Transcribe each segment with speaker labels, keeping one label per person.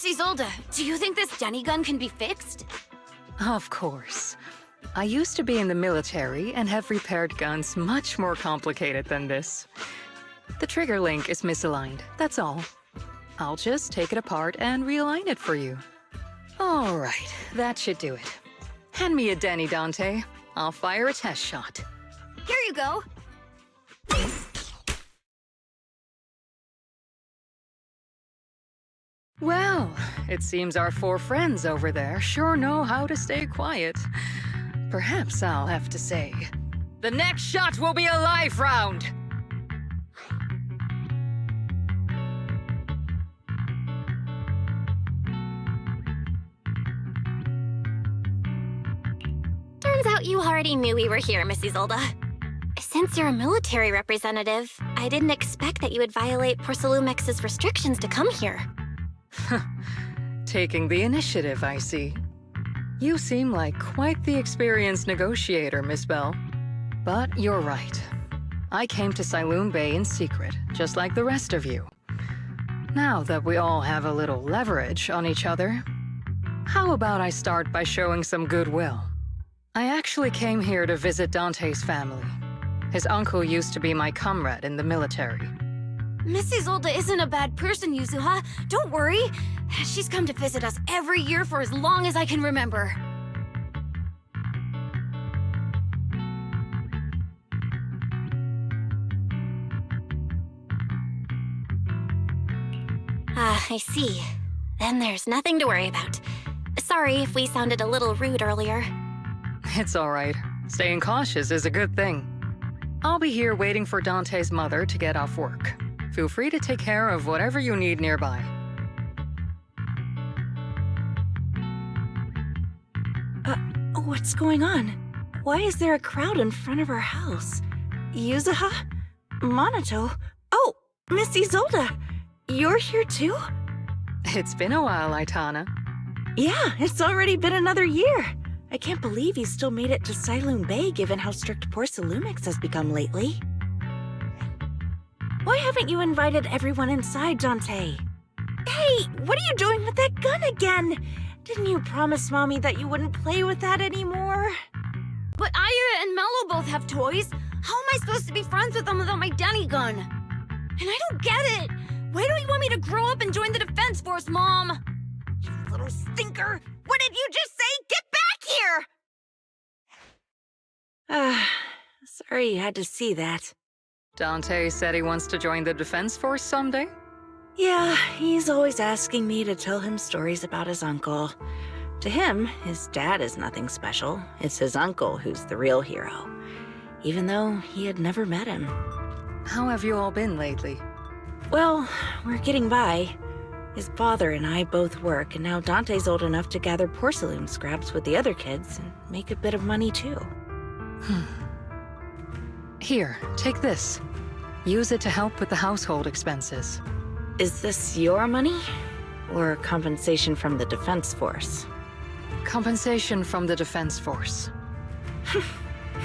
Speaker 1: Miss Isolde, do you think this Denny gun can be fixed?
Speaker 2: Of course. I used to be in the military and have repaired guns much more complicated than this. The trigger link is misaligned, that's all. I'll just take it apart and realign it for you. All right, that should do it. Hand me a Denny, Dante. I'll fire a test shot.
Speaker 1: Here you go.
Speaker 2: Well, it seems our 4 friends over there sure know how to stay quiet. Perhaps I'll have to say, the next shot will be a live round!
Speaker 1: Turns out you already knew we were here, Miss Isolde. Since you're a military representative, I didn't expect that you would violate Porcelumex's restrictions to come here.
Speaker 2: Taking the initiative, I see. You seem like quite the experienced negotiator, Miss Bell. But you're right. I came to Siloon Bay in secret, just like the rest of you. Now that we all have a little leverage on each other, how about I start by showing some goodwill? I actually came here to visit Dante's family. His uncle used to be my comrade in the military.
Speaker 1: Miss Isolde isn't a bad person, Yuzuha. Don't worry. She's come to visit us every year for as long as I can remember. I see. Then there's nothing to worry about. Sorry if we sounded a little rude earlier.
Speaker 2: It's all right. Staying cautious is a good thing. I'll be here waiting for Dante's mother to get off work. Feel free to take care of whatever you need nearby.
Speaker 3: What's going on? Why is there a crowd in front of our house? Yuzuha? Monato? Oh, Miss Isolde! You're here too?
Speaker 2: It's been a while, Aitana.
Speaker 3: Yeah, it's already been another year. I can't believe you still made it to Siloon Bay given how strict Porcelumix has become lately. Why haven't you invited everyone inside, Dante? Hey, what are you doing with that gun again? Didn't you promise Mommy that you wouldn't play with that anymore?
Speaker 1: But Aya and Mello both have toys. How am I supposed to be friends with them without my Denny gun? And I don't get it. Why don't you want me to grow up and join the Defense Force, Mom? You little stinker. What did you just say? Get back here!
Speaker 3: Sorry you had to see that.
Speaker 2: Dante said he wants to join the Defense Force someday?
Speaker 3: Yeah, he's always asking me to tell him stories about his uncle. To him, his dad is nothing special. It's his uncle who's the real hero, even though he had never met him.
Speaker 2: How have you all been lately?
Speaker 3: Well, we're getting by. His father and I both work, and now Dante's old enough to gather porcelain scraps with the other kids and make a bit of money too.
Speaker 2: Here, take this. Use it to help with the household expenses.
Speaker 3: Is this your money? Or compensation from the Defense Force?
Speaker 2: Compensation from the Defense Force.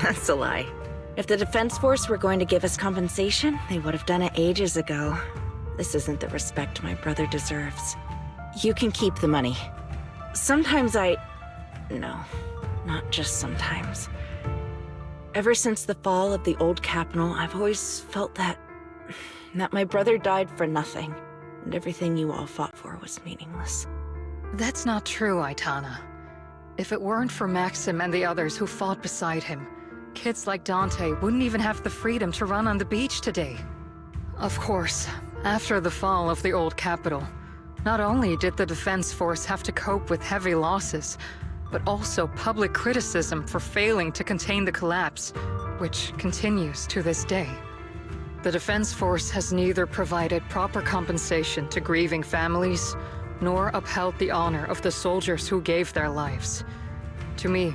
Speaker 3: That's a lie. If the Defense Force were going to give us compensation, they would have done it ages ago. This isn't the respect my brother deserves. You can keep the money. Sometimes No, not just sometimes. Ever since the fall of the old capital, I've always felt that my brother died for nothing, and everything you all fought for was meaningless.
Speaker 2: That's not true, Aitana. If it weren't for Maxim and the others who fought beside him, kids like Dante wouldn't even have the freedom to run on the beach today. Of course, after the fall of the old capital, not only did the Defense Force have to cope with heavy losses, but also public criticism for failing to contain the collapse, which continues to this day. The Defense Force has neither provided proper compensation to grieving families, nor upheld the honor of the soldiers who gave their lives. To me,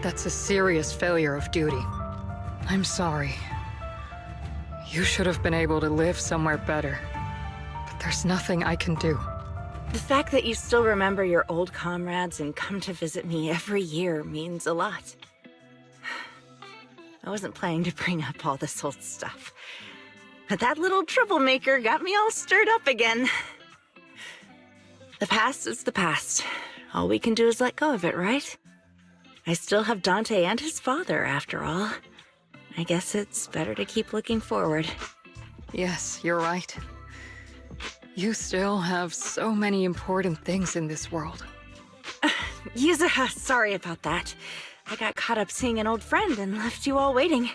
Speaker 2: that's a serious failure of duty. I'm sorry. You should have been able to live somewhere better, but there's nothing I can do.
Speaker 3: The fact that you still remember your old comrades and come to visit me every year means a lot. I wasn't planning to bring up all this old stuff, but that little troublemaker got me all stirred up again. The past is the past. All we can do is let go of it, right? I still have Dante and his father, after all. I guess it's better to keep looking forward.
Speaker 2: Yes, you're right. You still have so many important things in this world.
Speaker 3: Yuzuha, sorry about that. I got caught up seeing an old friend and left you all waiting.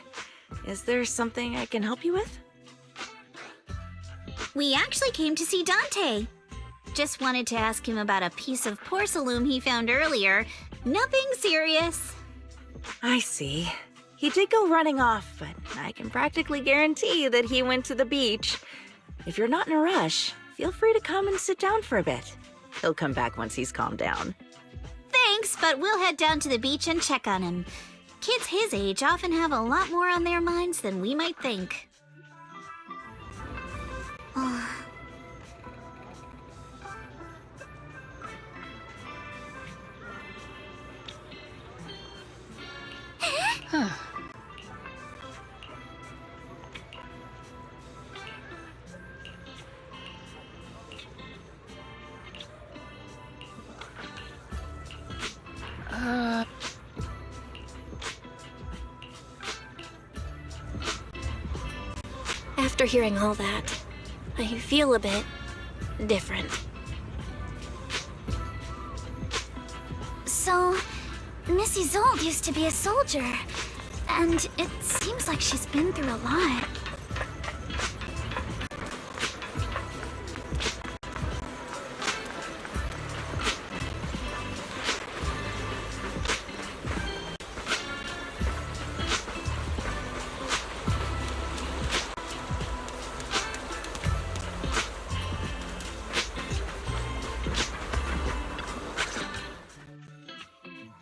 Speaker 3: Is there something I can help you with?
Speaker 4: We actually came to see Dante. Just wanted to ask him about a piece of porcelain he found earlier. Nothing serious.
Speaker 3: I see. He did go running off, but I can practically guarantee that he went to the beach. If you're not in a rush, feel free to come and sit down for a bit. He'll come back once he's calmed down.
Speaker 4: Thanks, but we'll head down to the beach and check on him. Kids his age often have a lot more on their minds than we might think.
Speaker 5: After hearing all that, I feel a bit different.
Speaker 4: So, Miss Isolde used to be a soldier, and it seems like she's been through a lot.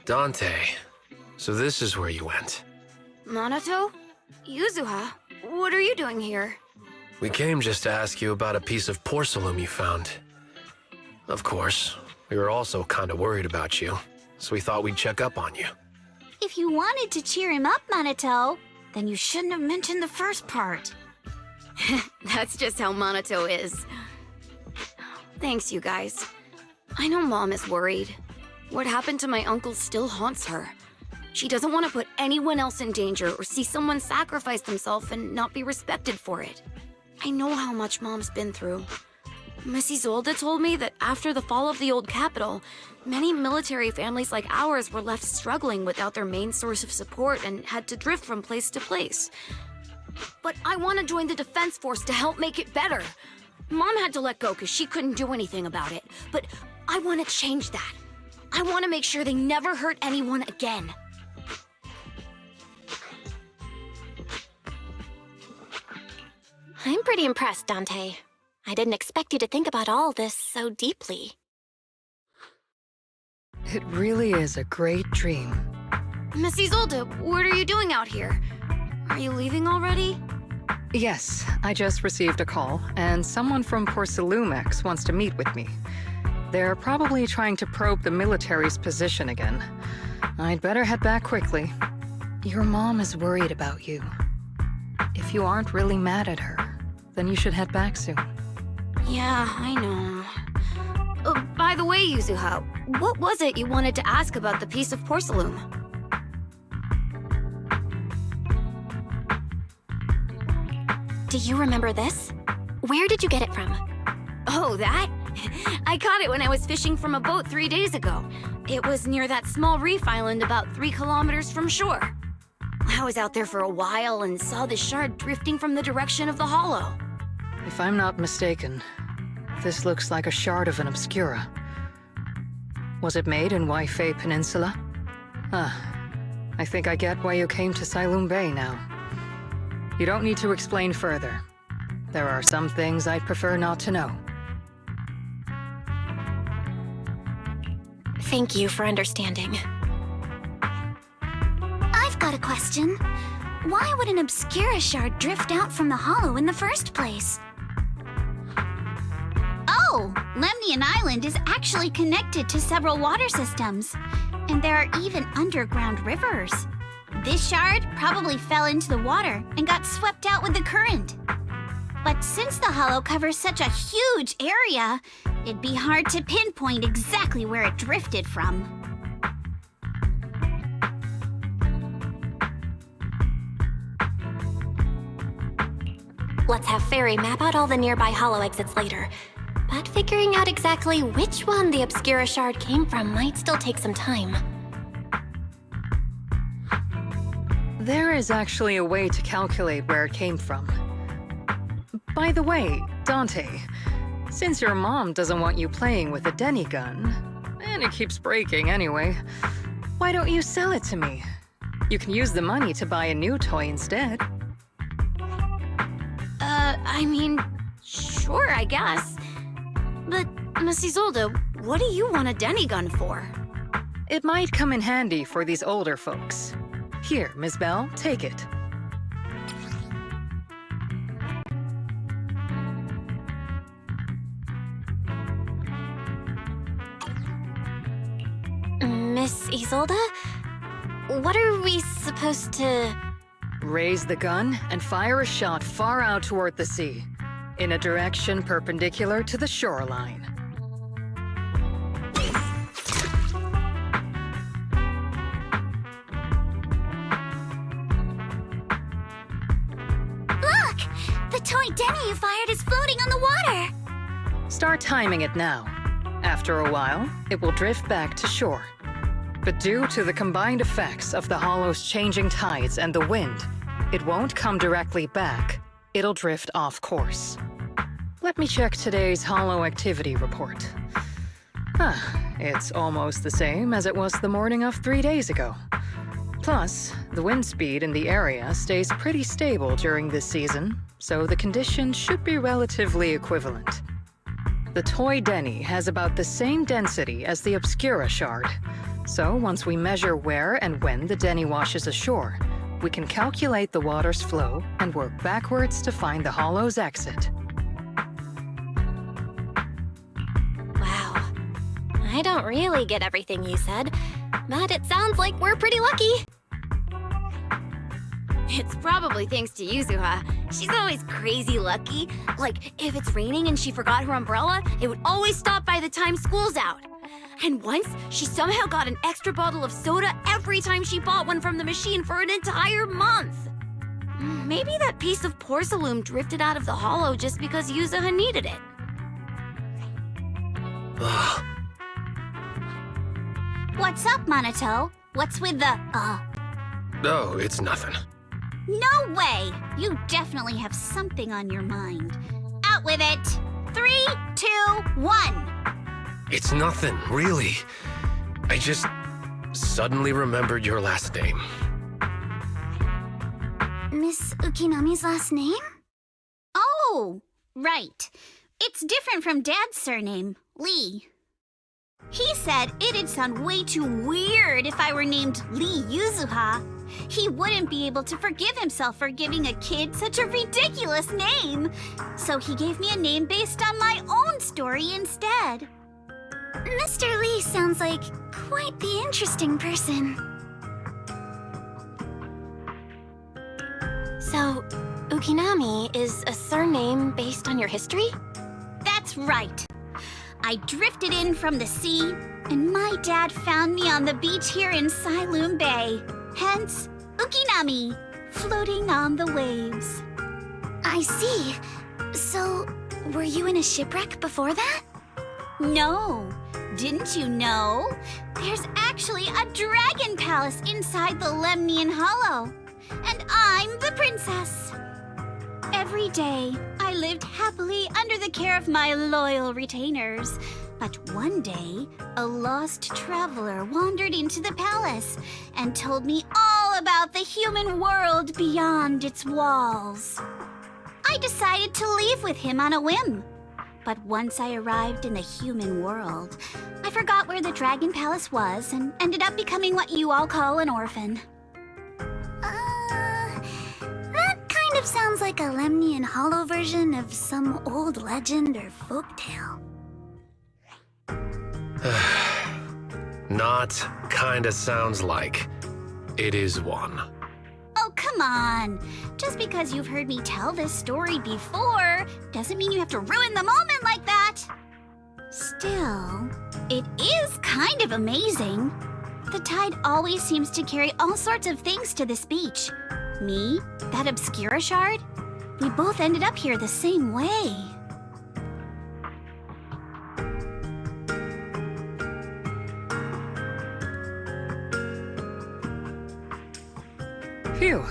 Speaker 6: Dante, so this is where you went.
Speaker 1: Minato? Yuzuha? What are you doing here?
Speaker 6: We came just to ask you about a piece of porcelain you found. Of course, we were also kinda worried about you, so we thought we'd check up on you.
Speaker 4: If you wanted to cheer him up, Minato, then you shouldn't have mentioned the first part.
Speaker 1: That's just how Minato is. Thanks, you guys. I know Mom is worried. What happened to my uncle still haunts her. She doesn't want to put anyone else in danger or see someone sacrifice themselves and not be respected for it. I know how much Mom's been through. Miss Isolde told me that after the fall of the old capital, many military families like ours were left struggling without their main source of support and had to drift from place to place. But I want to join the defense force to help make it better. Mom had to let go because she couldn't do anything about it, but I want to change that. I want to make sure they never hurt anyone again.
Speaker 5: I'm pretty impressed, Dante. I didn't expect you to think about all this so deeply.
Speaker 2: It really is a great dream.
Speaker 1: Miss Isolde, what are you doing out here? Are you leaving already?
Speaker 2: Yes, I just received a call, and someone from Porcelumex wants to meet with me. They're probably trying to probe the military's position again. I'd better head back quickly. Your mom is worried about you. If you aren't really mad at her, then you should head back soon.
Speaker 1: Yeah, I know. Oh, by the way, Yuzuha, what was it you wanted to ask about the piece of porcelain?
Speaker 5: Do you remember this? Where did you get it from?
Speaker 1: Oh, that? I caught it when I was fishing from a boat 3 days ago. It was near that small reef island about 3 kilometers from shore. I was out there for a while and saw the shard drifting from the direction of the hollow.
Speaker 2: If I'm not mistaken, this looks like a shard of an obscura. Was it made in Waifei Peninsula? I think I get why you came to Silum Bay now. You don't need to explain further. There are some things I'd prefer not to know.
Speaker 5: Thank you for understanding.
Speaker 4: I've got a question. Why would an Obscura shard drift out from the hollow in the first place? Oh, Lemnian Island is actually connected to several water systems. And there are even underground rivers. This shard probably fell into the water and got swept out with the current. But since the hollow covers such a huge area, It'd be hard to pinpoint exactly where it drifted from.
Speaker 5: Let's have Fairy map out all the nearby hollow exits later. But figuring out exactly which one the Obscura shard came from might still take some time.
Speaker 2: There is actually a way to calculate where it came from. By the way, Dante, since your mom doesn't want you playing with a Denny gun, and it keeps breaking anyway, why don't you sell it to me? You can use the money to buy a new toy instead.
Speaker 1: I mean, sure, I guess. But, Miss Isolde, what do you want a Denny gun for?
Speaker 2: It might come in handy for these older folks. Here, Miss Bell, take it.
Speaker 5: Miss Isolde? What are we supposed to...
Speaker 2: Raise the gun and fire a shot far out toward the sea, in a direction perpendicular to the shoreline.
Speaker 4: Look! The toy Denny you fired is floating on the water!
Speaker 2: Start timing it now. After a while, it will drift back to shore. But due to the combined effects of the hollow's changing tides and the wind, it won't come directly back. It'll drift off course. Let me check today's hollow activity report. It's almost the same as it was the morning of 3 days ago. Plus, the wind speed in the area stays pretty stable during this season, so the conditions should be relatively equivalent. The toy Denny has about the same density as the Obscura shard, so once we measure where and when the Denny washes ashore, we can calculate the water's flow and work backwards to find the hollow's exit.
Speaker 5: Wow. I don't really get everything you said, but it sounds like we're pretty lucky.
Speaker 1: It's probably thanks to Yuzuha. She's always crazy lucky. Like, if it's raining and she forgot her umbrella, it would always stop by the time school's out. And once, she somehow got an extra bottle of soda every time she bought one from the machine for an entire month. Maybe that piece of porcelain drifted out of the hollow just because Yuzuha needed it.
Speaker 4: What's up, Monato? What's with the,
Speaker 6: No, it's nothing.
Speaker 4: No way! You definitely have something on your mind. Out with it! 3, 2, 1!
Speaker 6: It's nothing, really. I just suddenly remembered your last name.
Speaker 4: Miss Ukinami's last name? Oh, right. It's different from Dad's surname, Lee. He said it'd sound way too weird if I were named Lee Yuzuha. He wouldn't be able to forgive himself for giving a kid such a ridiculous name. So he gave me a name based on my own story instead. Mr. Lee sounds like quite the interesting person.
Speaker 5: So, Ukinami is a surname based on your history?
Speaker 4: That's right. I drifted in from the sea, and my dad found me on the beach here in Sailoon Bay. Hence, Ukinami, floating on the waves. I see. So, were you in a shipwreck before that? No. Didn't you know? There's actually a dragon palace inside the Lemnian Hollow. And I'm the princess. Every day, I lived happily under the care of my loyal retainers. But one day, a lost traveler wandered into the palace and told me all about the human world beyond its walls. I decided to leave with him on a whim. But once I arrived in the human world, I forgot where the Dragon Palace was and ended up becoming what you all call an orphan. That kind of sounds like a Lemnian Hollow version of some old legend or folktale.
Speaker 6: Not kinda sounds like. It is one.
Speaker 4: Oh, come on. Just because you've heard me tell this story before doesn't mean you have to ruin the moment like that. Still, it is kind of amazing. The tide always seems to carry all sorts of things to this beach. Me, that Obscura shard, we both ended up here the same way.
Speaker 2: Phew,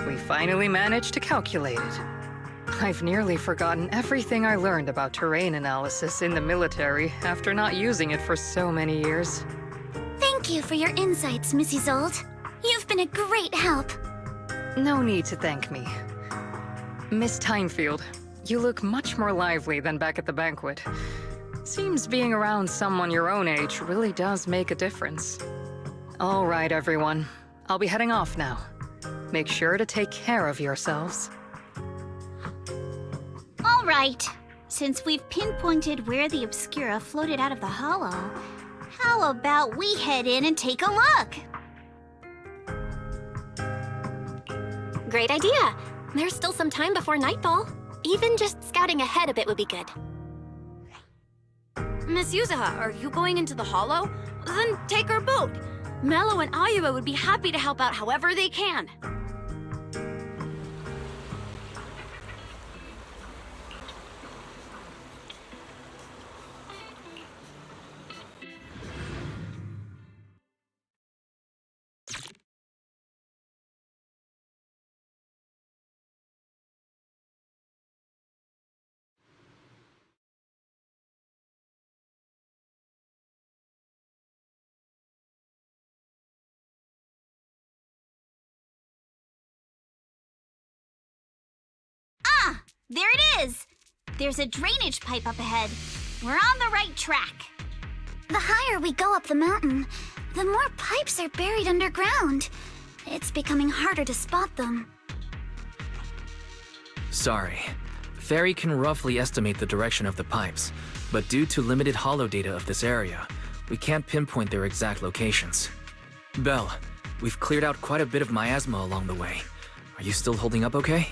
Speaker 2: we finally managed to calculate it. I've nearly forgotten everything I learned about terrain analysis in the military after not using it for so many years.
Speaker 4: Thank you for your insights, Mrs. Zold. You've been a great help.
Speaker 2: No need to thank me. Miss Timefield, you look much more lively than back at the banquet. Seems being around someone your own age really does make a difference. All right, everyone. I'll be heading off now. Make sure to take care of yourselves.
Speaker 4: All right. Since we've pinpointed where the Obscura floated out of the hollow, how about we head in and take a look?
Speaker 5: Great idea. There's still some time before nightfall. Even just scouting ahead a bit would be good.
Speaker 1: Miss Yuzaha, are you going into the hollow? Then take our boat. Mello and Ayuba would be happy to help out however they can.
Speaker 4: There it is! There's a drainage pipe up ahead. We're on the right track. The higher we go up the mountain, the more pipes are buried underground. It's becoming harder to spot them.
Speaker 7: Sorry. Fairy can roughly estimate the direction of the pipes, but due to limited holo data of this area, we can't pinpoint their exact locations. Belle, we've cleared out quite a bit of miasma along the way. Are you still holding up okay?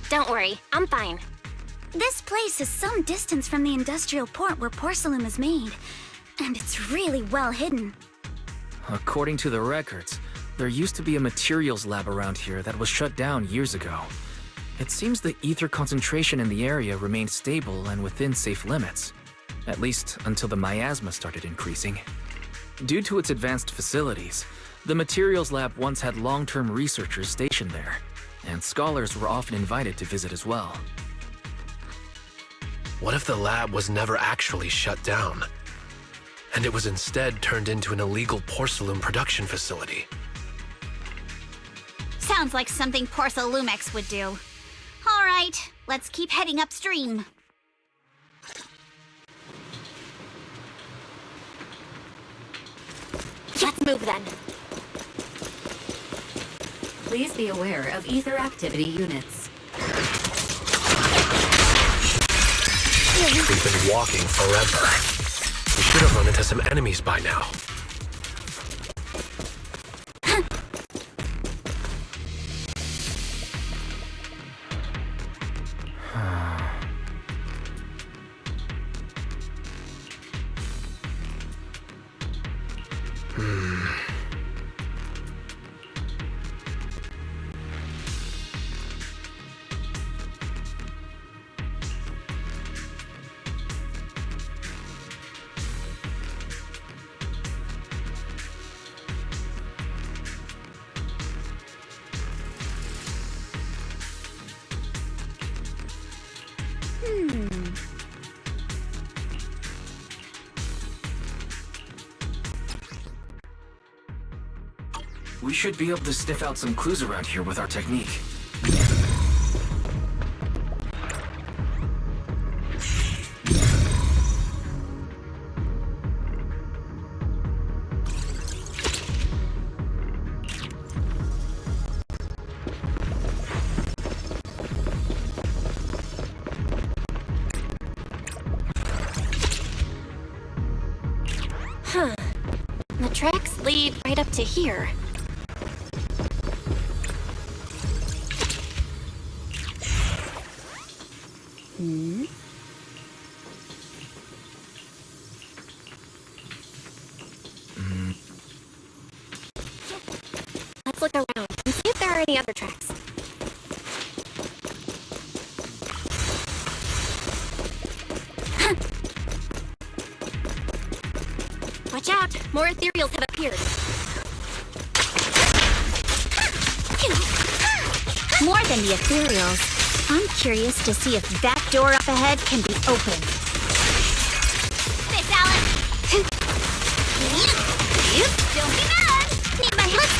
Speaker 5: Don't worry, I'm fine.
Speaker 4: This place is some distance from the industrial port where porcelain is made, and it's really well hidden.
Speaker 7: According to the records, there used to be a materials lab around here that was shut down years ago. It seems the ether concentration in the area remained stable and within safe limits, at least until the miasma started increasing. Due to its advanced facilities, the materials lab once had long-term researchers stationed there, and scholars were often invited to visit as well.
Speaker 6: What if the lab was never actually shut down, and it was instead turned into an illegal porcelain production facility?
Speaker 4: Sounds like something Porcelumex would do. All right, let's keep heading upstream.
Speaker 5: Let's move then.
Speaker 8: Please be aware of ether activity units.
Speaker 6: We've been walking forever. We should have run into some enemies by now.
Speaker 7: We should be able to sniff out some clues around here with our technique.
Speaker 5: The tracks lead right up to here. the other tracks. Watch out! More ethereals have appeared.
Speaker 4: More than the ethereals. I'm curious to see if that door up ahead can be opened. This, Alice! Don't be mad! Need my help!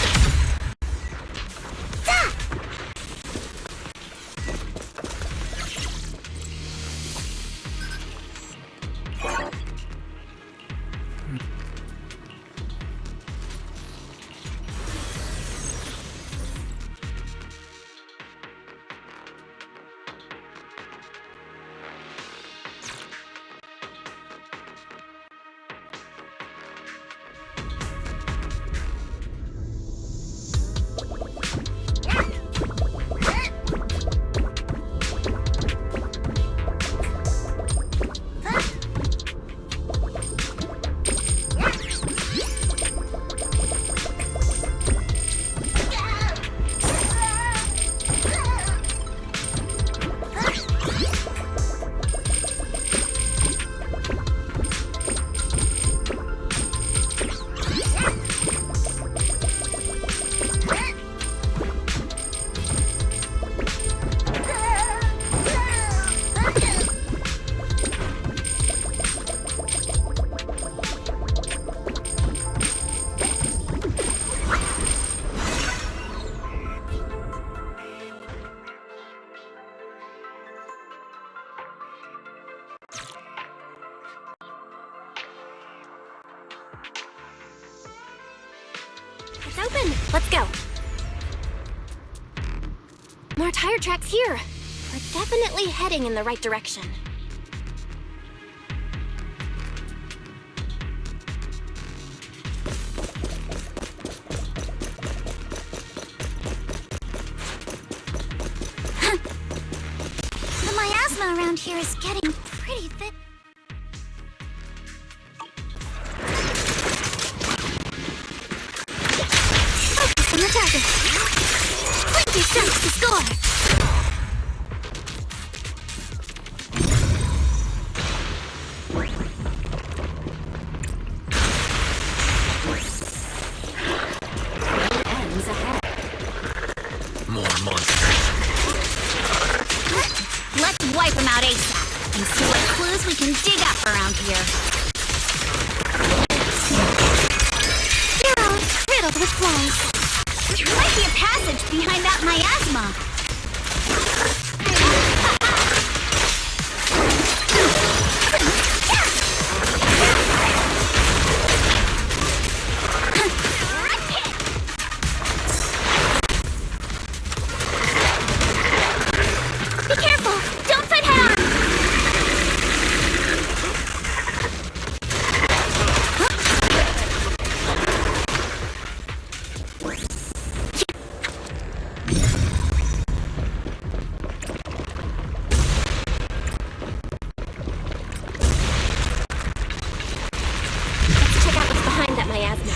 Speaker 5: It's open! Let's go! More tire tracks here! We're definitely heading in the right direction.
Speaker 4: The miasma around here is getting pretty thick. Focus on the target. Plenty strikes to score.
Speaker 8: Ends ahead.
Speaker 6: More monsters.
Speaker 4: Let's wipe them out ASAP and see what clues we can dig up around here.
Speaker 5: Zero, riddled with flies.
Speaker 4: There might be a passage behind that miasma.
Speaker 5: Be careful! Don't fight head on! Let's check out what's behind that miasma.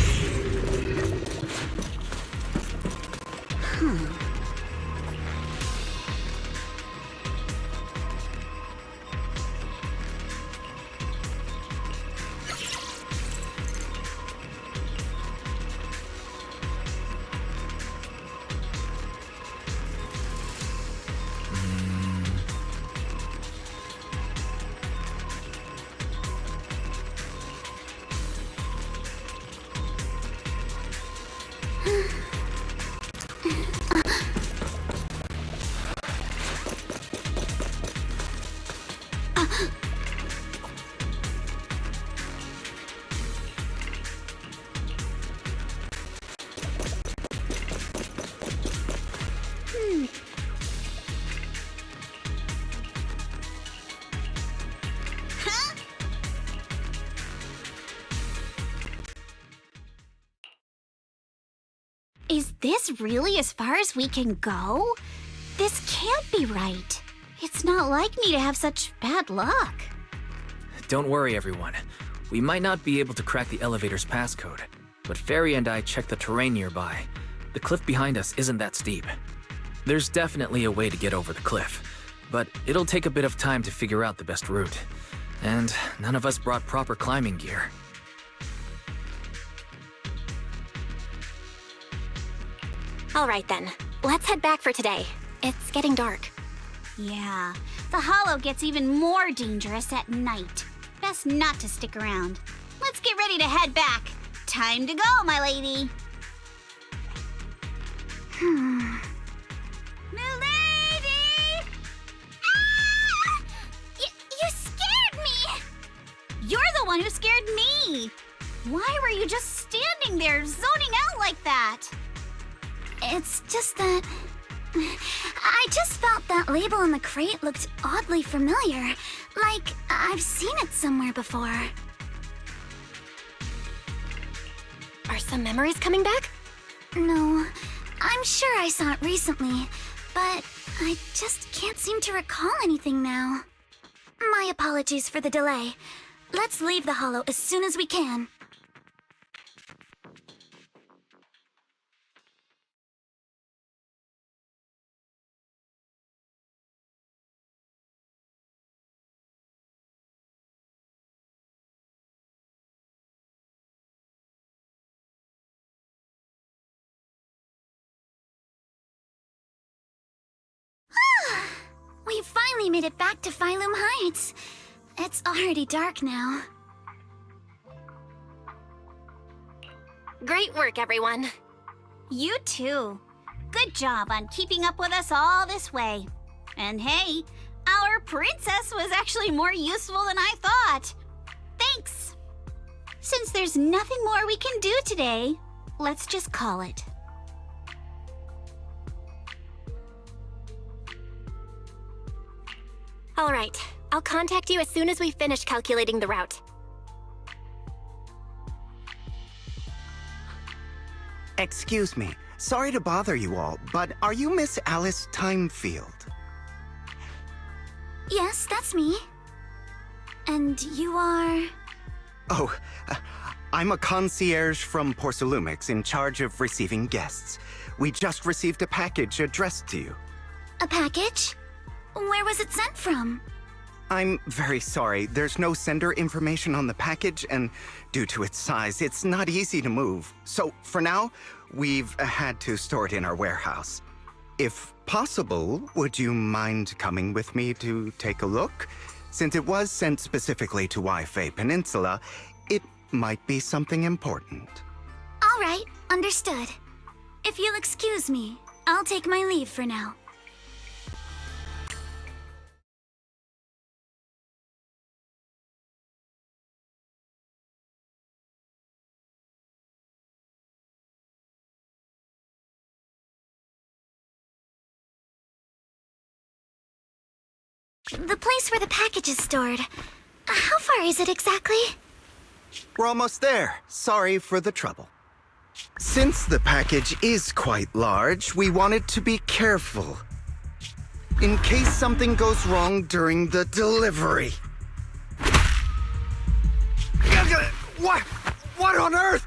Speaker 4: Is this really as far as we can go? This can't be right. It's not like me to have such bad luck.
Speaker 7: Don't worry, everyone. We might not be able to crack the elevator's passcode, but Fairy and I checked the terrain nearby. The cliff behind us isn't that steep. There's definitely a way to get over the cliff, but it'll take a bit of time to figure out the best route. And none of us brought proper climbing gear.
Speaker 5: All right then, let's head back for today. It's getting dark.
Speaker 4: Yeah, the hollow gets even more dangerous at night. Best not to stick around. Let's get ready to head back. Time to go, my lady. Milady! Ah! You scared me! You're the one who scared me! Why were you just standing there, zoning out like that?
Speaker 9: It's just that... I just felt that label on the crate looked oddly familiar. Like, I've seen it somewhere before.
Speaker 5: Are some memories coming back?
Speaker 9: No, I'm sure I saw it recently, but I just can't seem to recall anything now. My apologies for the delay. Let's leave the hollow as soon as we can. We finally made it back to Phylum Heights. It's already dark now.
Speaker 5: Great work, everyone.
Speaker 4: You too. Good job on keeping up with us all this way. And hey, our princess was actually more useful than I thought. Thanks. Since there's nothing more we can do today, let's just call it.
Speaker 5: All right, I'll contact you as soon as we finish calculating the route.
Speaker 10: Excuse me. Sorry to bother you all, but are you Miss Alice Timefield?
Speaker 9: Yes, that's me. And you are...
Speaker 10: Oh, I'm a concierge from Porcelumix in charge of receiving guests. We just received a package addressed to you.
Speaker 9: A package? Where was it sent from?
Speaker 10: I'm very sorry. There's no sender information on the package, and due to its size, it's not easy to move. So, for now, we've had to store it in our warehouse. If possible, would you mind coming with me to take a look? Since it was sent specifically to Waifei Peninsula, it might be something important.
Speaker 9: All right, understood. If you'll excuse me, I'll take my leave for now. The place where the package is stored. How far is it exactly?
Speaker 10: We're almost there. Sorry for the trouble. Since the package is quite large, we wanted to be careful. In case something goes wrong during the delivery. What? What on earth?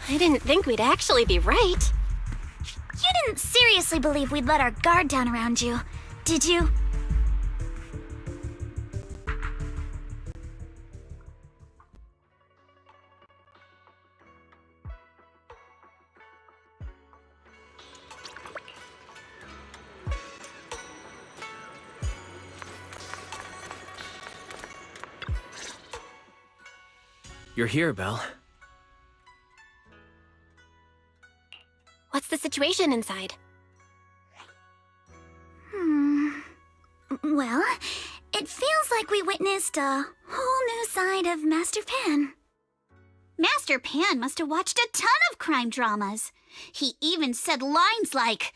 Speaker 5: I didn't think we'd actually be right.
Speaker 9: You didn't seriously believe we'd let our guard down around you, did you?
Speaker 7: You're here, Belle.
Speaker 5: What's the situation inside?
Speaker 9: Well, it feels like we witnessed a whole new side of Master Pan.
Speaker 4: Master Pan must have watched a ton of crime dramas. He even said lines like,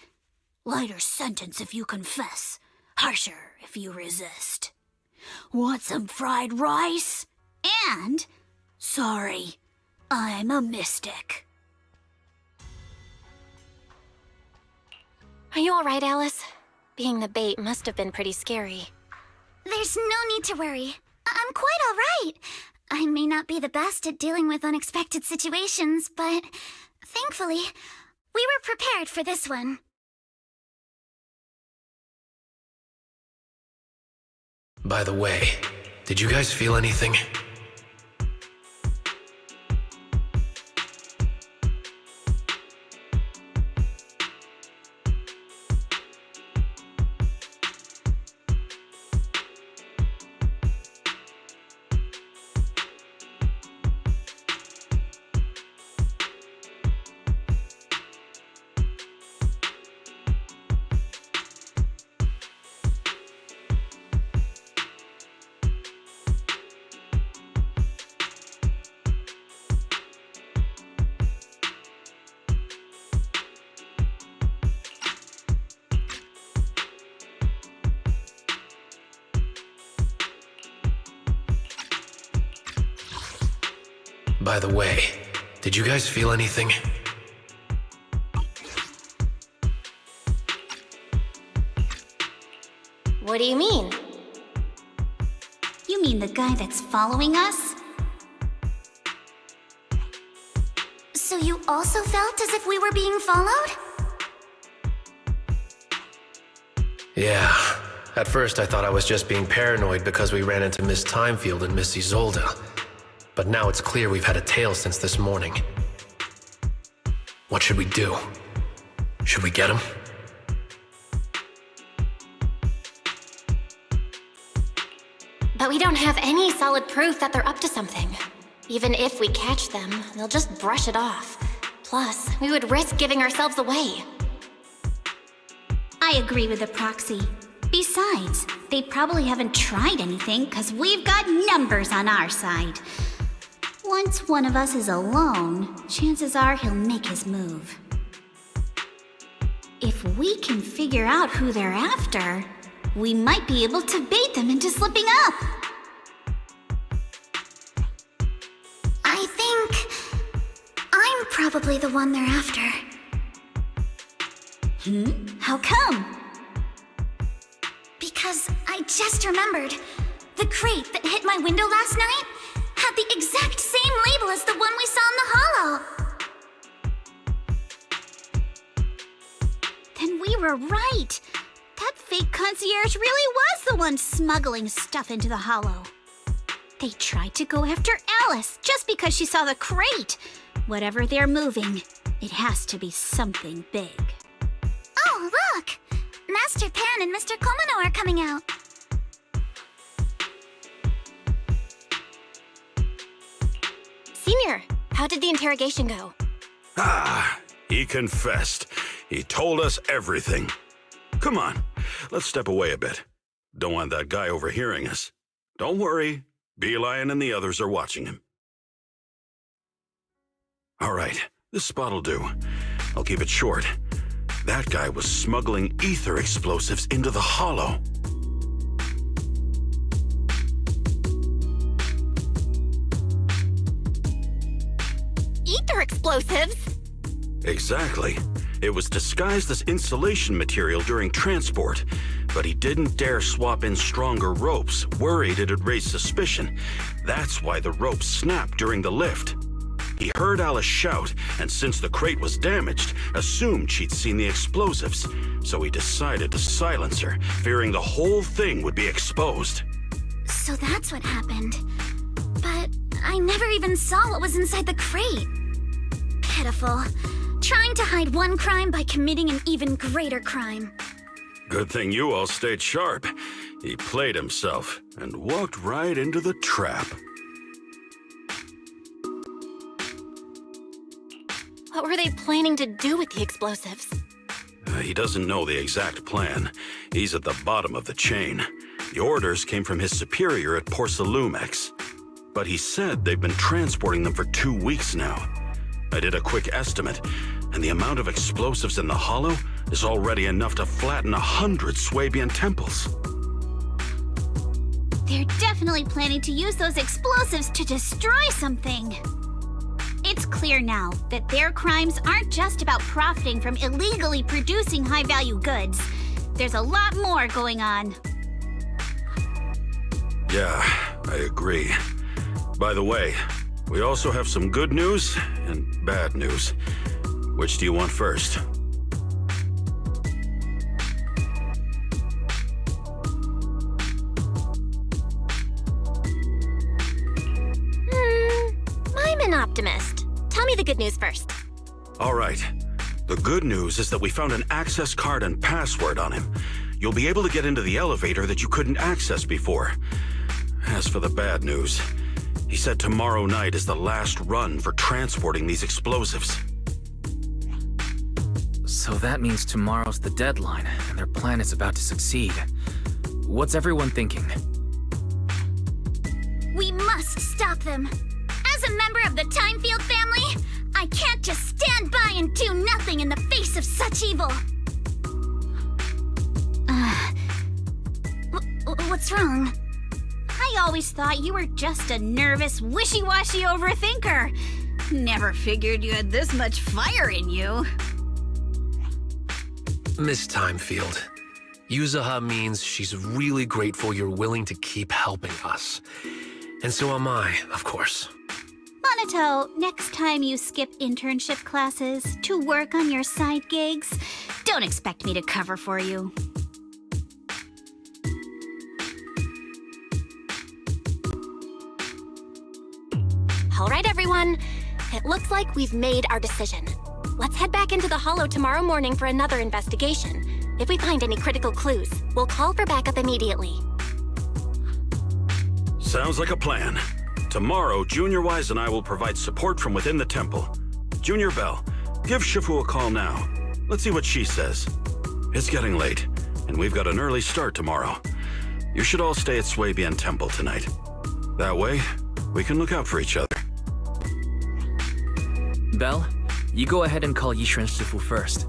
Speaker 4: "Lighter sentence if you confess, harsher if you resist. Want some fried rice?" And, "Sorry, I'm a mystic."
Speaker 5: Are you all right, Alice? Being the bait must have been pretty scary.
Speaker 9: There's no need to worry. I'm quite all right. I may not be the best at dealing with unexpected situations, but thankfully, We were prepared for this one.
Speaker 6: By the way, did you guys feel anything? By the way, did you guys feel anything?
Speaker 5: What do you mean?
Speaker 4: You mean the guy that's following us?
Speaker 9: So you also felt as if we were being followed?
Speaker 6: Yeah. At first I thought I was just being paranoid because we ran into Miss Timefield and Miss Isolde. But now it's clear we've had a tail since this morning. What should we do? Should we get him?
Speaker 5: But we don't have any solid proof that they're up to something. Even if we catch them, they'll just brush it off. Plus, we would risk giving ourselves away.
Speaker 4: I agree with the proxy. Besides, they probably haven't tried anything because we've got numbers on our side. Once one of us is alone, chances are he'll make his move. If we can figure out who they're after, we might be able to bait them into slipping up.
Speaker 9: I think I'm probably the one they're after.
Speaker 4: How come?
Speaker 9: Because I just remembered. The crate that hit my window last night had the exact same label as the one we saw in the hollow.
Speaker 4: Then we were right. That fake concierge really was the one smuggling stuff into the hollow. They tried to go after Alice just because she saw the crate. Whatever they're moving, it has to be something big.
Speaker 9: Oh, look! Master Pan and Mr. Komino are coming out.
Speaker 5: Senior, how did the interrogation go?
Speaker 11: He confessed. He told us everything. Come on, let's step away a bit. Don't want that guy overhearing us. Don't worry, Beelion and the others are watching him. All right, this spot'll do. I'll keep it short. That guy was smuggling ether explosives into the hollow.
Speaker 5: Ether explosives?
Speaker 11: Exactly. It was disguised as insulation material during transport, but he didn't dare swap in stronger ropes, worried it'd raise suspicion. That's why the ropes snapped during the lift. He heard Alice shout, and since the crate was damaged, assumed she'd seen the explosives, so he decided to silence her, fearing the whole thing would be exposed.
Speaker 9: So that's what happened. But I never even saw what was inside the crate. Pitiful. Trying to hide one crime by committing an even greater crime.
Speaker 11: Good thing you all stayed sharp. He played himself and walked right into the trap.
Speaker 5: What were they planning to do with the explosives?
Speaker 11: He doesn't know the exact plan. He's at the bottom of the chain. The orders came from his superior at Porcelumex. But he said they've been transporting them for 2 weeks now. I did a quick estimate, and the amount of explosives in the hollow is already enough to flatten 100 Swabian temples.
Speaker 4: They're definitely planning to use those explosives to destroy something. It's clear now that their crimes aren't just about profiting from illegally producing high-value goods. There's a lot more going on.
Speaker 11: Yeah, I agree. By the way, we also have some good news and bad news. Which do you want first?
Speaker 5: I'm an optimist. Tell me the good news first.
Speaker 11: All right. The good news is that we found an access card and password on him. You'll be able to get into the elevator that you couldn't access before. As for the bad news, he said tomorrow night is the last run for transporting these explosives.
Speaker 7: So that means tomorrow's the deadline, and their plan is about to succeed. What's everyone thinking?
Speaker 9: We must stop them. As a member of the Timefield family, I can't just stand by and do nothing in the face of such evil. What's wrong?
Speaker 4: I always thought you were just a nervous, wishy-washy overthinker. Never figured you had this much fire in you.
Speaker 6: Miss Timefield, Yuzaha means she's really grateful you're willing to keep helping us. And so am I, of course.
Speaker 4: Monato, next time you skip internship classes to work on your side gigs, don't expect me to cover for you.
Speaker 5: All right, everyone. It looks like we've made our decision. Let's head back into the Hollow tomorrow morning for another investigation. If we find any critical clues, we'll call for backup immediately.
Speaker 11: Sounds like a plan. Tomorrow, Junior Wise and I will provide support from within the temple. Junior Bell, give Shifu a call now. Let's see what she says. It's getting late, and we've got an early start tomorrow. You should all stay at Swabian Temple tonight. That way, we can look out for each other.
Speaker 7: Belle, you go ahead and call Yishu and Shifu first.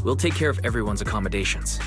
Speaker 7: We'll take care of everyone's accommodations.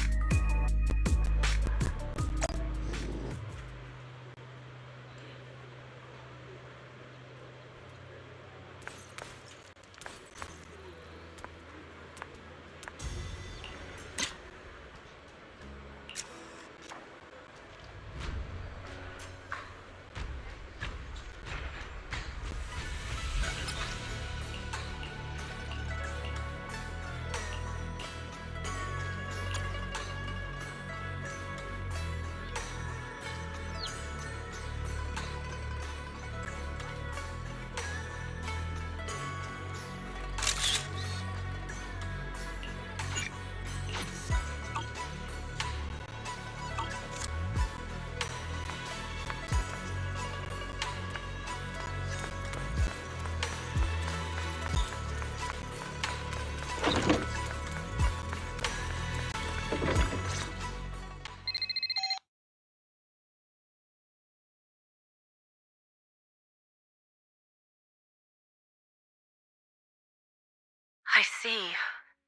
Speaker 2: I see.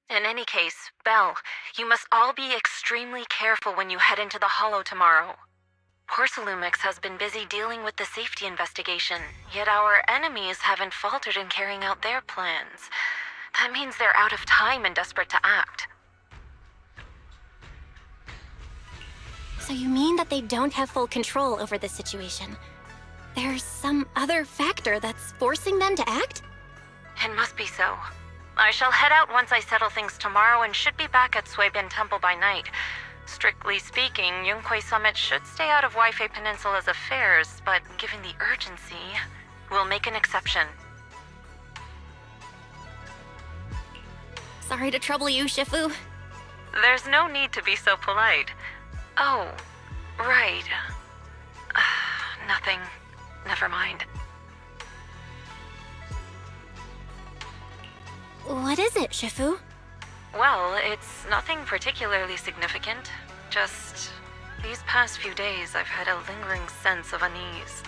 Speaker 2: In any case, Belle, you must all be extremely careful when you head into the Hollow tomorrow. Porcelumix has been busy dealing with the safety investigation, yet our enemies haven't faltered in carrying out their plans. That means they're out of time and desperate to act.
Speaker 5: So you mean that they don't have full control over the situation? There's some other factor that's forcing them to act?
Speaker 2: It must be so. I shall head out once I settle things tomorrow and should be back at Swabian Temple by night. Strictly speaking, Yunque Summit should stay out of Waifei Peninsula's affairs, but given the urgency, we'll make an exception.
Speaker 5: Sorry to trouble you, Shifu.
Speaker 2: There's no need to be so polite. Oh, right. Nothing. Never mind.
Speaker 5: What is it, Shifu?
Speaker 2: Well, it's nothing particularly significant. Just these past few days, I've had a lingering sense of unease.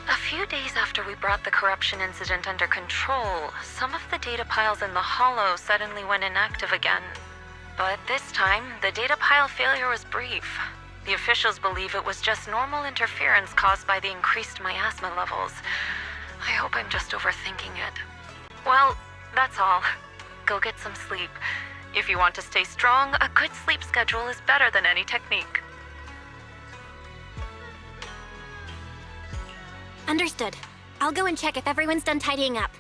Speaker 2: A few days after we brought the corruption incident under control, some of the data piles in the Hollow suddenly went inactive again. But this time, the data pile failure was brief. The officials believe it was just normal interference caused by the increased miasma levels. I hope I'm just overthinking it. Well, that's all. Go get some sleep. If you want to stay strong, a good sleep schedule is better than any technique.
Speaker 5: Understood. I'll go and check if everyone's done tidying up.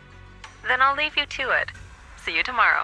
Speaker 2: Then I'll leave you to it.
Speaker 12: See you tomorrow.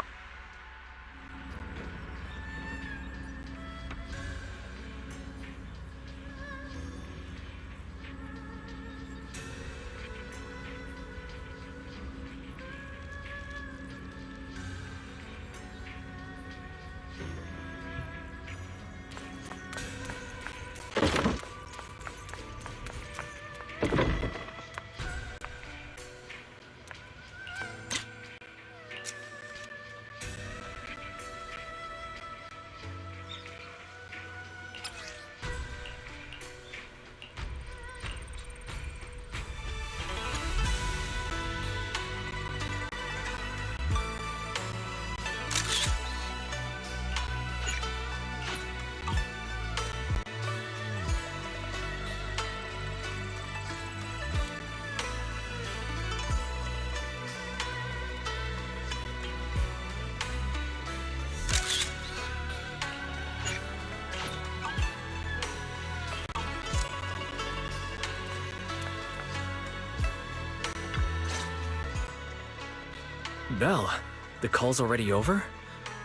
Speaker 7: Belle, the call's already over?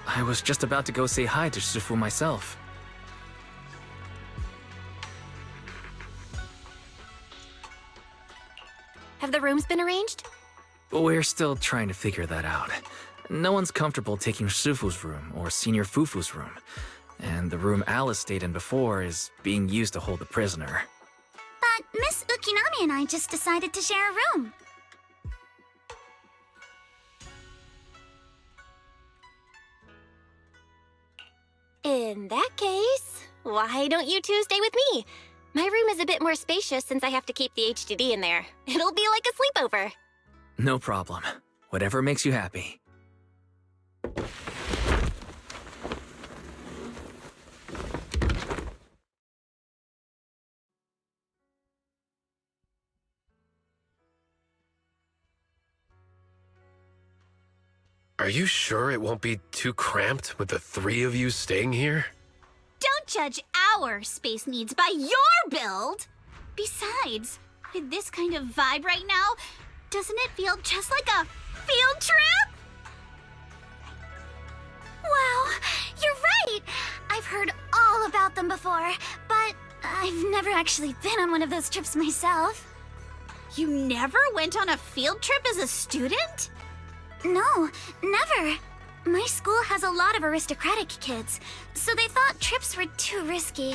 Speaker 7: I was just about to go say hi to Shifu myself.
Speaker 5: Have the rooms been arranged?
Speaker 7: We're still trying to figure that out. No one's comfortable taking Shifu's room or Senior Fufu's room. And the room Alice stayed in before is being used to hold the prisoner.
Speaker 9: But Miss Ukinami and I just decided to share a room.
Speaker 5: In that case, why don't you two stay with me? My room is a bit more spacious since I have to keep the HDD in there. It'll be like a sleepover.
Speaker 7: No problem. Whatever makes you happy.
Speaker 6: Are you sure it won't be too cramped with the three of you staying here?
Speaker 4: Don't judge our space needs by your build! Besides, with this kind of vibe right now, doesn't it feel just like a field trip?
Speaker 9: Wow, you're right! I've heard all about them before, but I've never actually been on one of those trips myself.
Speaker 4: You never went on a field trip as a student?
Speaker 9: No, never. My school has a lot of aristocratic kids, so they thought trips were too risky,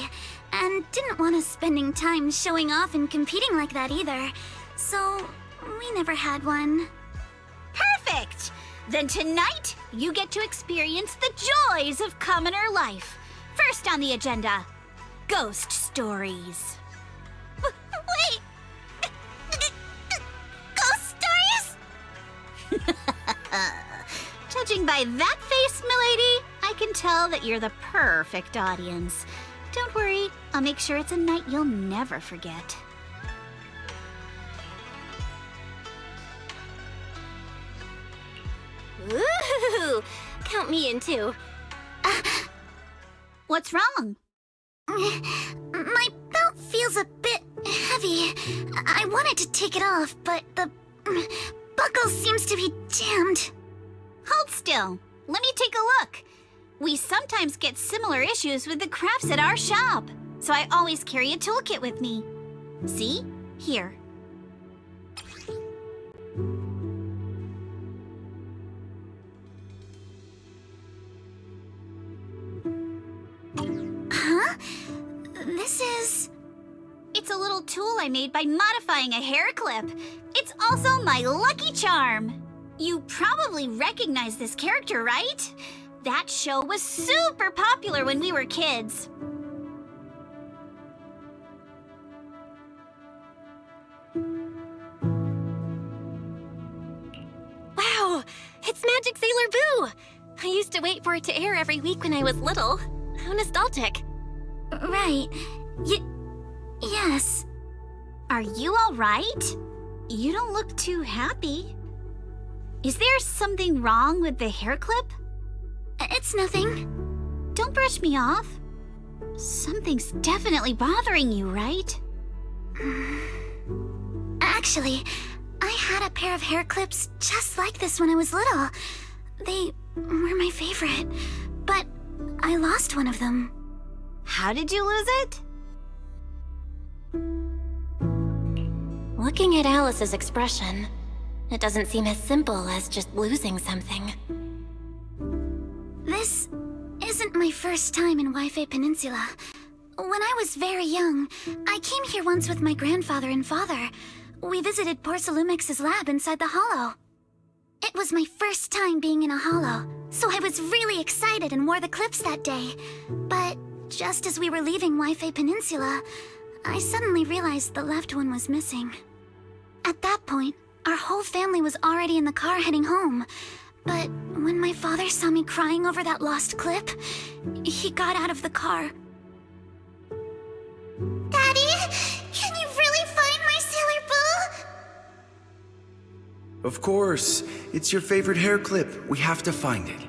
Speaker 9: and didn't want us spending time showing off and competing like that either. So, we never had one.
Speaker 4: Perfect! Then tonight, you get to experience the joys of commoner life. First on the agenda, ghost stories.
Speaker 9: Wait! Ghost stories?
Speaker 4: Judging by that face, milady, I can tell that you're the perfect audience. Don't worry, I'll make sure it's a night you'll never forget.
Speaker 5: Ooh, count me in too.
Speaker 4: What's wrong?
Speaker 9: My belt feels a bit heavy. I wanted to take it off, but the buckle seems to be jammed.
Speaker 4: Hold still. Let me take a look. We sometimes get similar issues with the crafts at our shop, so I always carry a toolkit with me. See? Here.
Speaker 9: Huh? This is...
Speaker 4: It's a little tool I made by modifying a hair clip. It's also my lucky charm. You probably recognize this character, right? That show was super popular when we were kids.
Speaker 5: Wow, it's Magic Sailor Boo! I used to wait for it to air every week when I was little. How nostalgic.
Speaker 9: Right. Yes.
Speaker 4: Are you all right? You don't look too happy. Is there something wrong with the hair clip?
Speaker 9: It's nothing.
Speaker 4: Don't brush me off. Something's definitely bothering you, right?
Speaker 9: Actually, I had a pair of hair clips just like this when I was little. They were my favorite, but I lost one of them.
Speaker 4: How did you lose it?
Speaker 5: Looking at Alice's expression, it doesn't seem as simple as just losing something.
Speaker 9: This isn't my first time in Wi-Fi Peninsula. When I was very young, I came here once with my grandfather and father. We visited Porcelumix's lab inside the Hollow. It was my first time being in a Hollow, so I was really excited and wore the clips that day. But just as we were leaving Wi-Fi Peninsula, I suddenly realized the left one was missing. At that point, our whole family was already in the car heading home. But when my father saw me crying over that lost clip, he got out of the car.
Speaker 4: Daddy, can you really find my Sailor Boo?
Speaker 12: Of course. It's your favorite hair clip. We have to find it.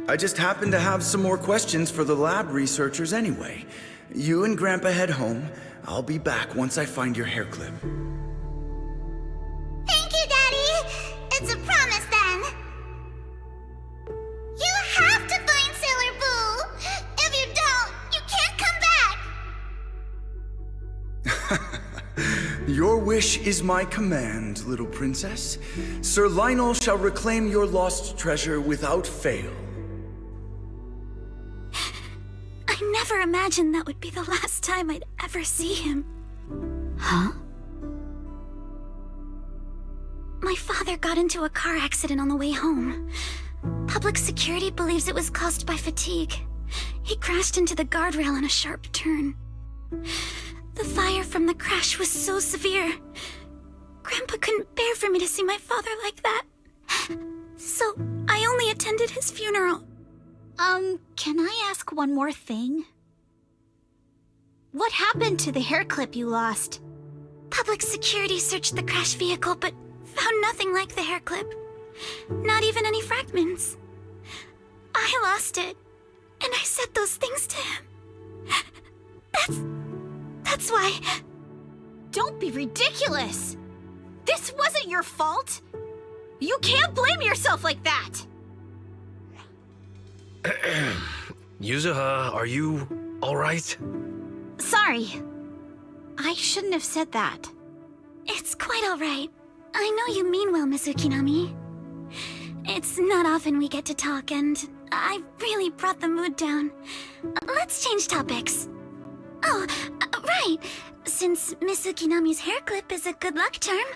Speaker 12: I just happen to have some more questions for the lab researchers anyway. You and Grandpa head home. I'll be back once I find your hair clip.
Speaker 4: Thank you, Daddy. It's a promise then. You have to find Sailor Boo. If you don't, you can't come back.
Speaker 12: Your wish is my command, little princess. Sir Lionel shall reclaim your lost treasure without fail.
Speaker 9: I never imagined that would be the last time I'd ever see him. Huh? My father got into a car accident on the way home. Public security believes it was caused by fatigue. He crashed into the guardrail on a sharp turn. The fire from the crash was so severe. Grandpa couldn't bear for me to see my father like that. So I only attended his funeral.
Speaker 4: Can I ask one more thing? What happened to the hair clip you lost?
Speaker 9: Public security searched the crash vehicle, but found nothing like the hair clip. Not even any fragments. I lost it, and I said those things to him. That's why...
Speaker 4: Don't be ridiculous! This wasn't your fault! You can't blame yourself like that!
Speaker 6: Yuzuha, are you alright?
Speaker 4: Sorry. I shouldn't have said that.
Speaker 9: It's quite alright. I know you mean well, Miss Ukinami. It's not often we get to talk, and I really brought the mood down. Let's change topics. Oh, right. Since Miss Ukinami's hair clip is a good luck charm,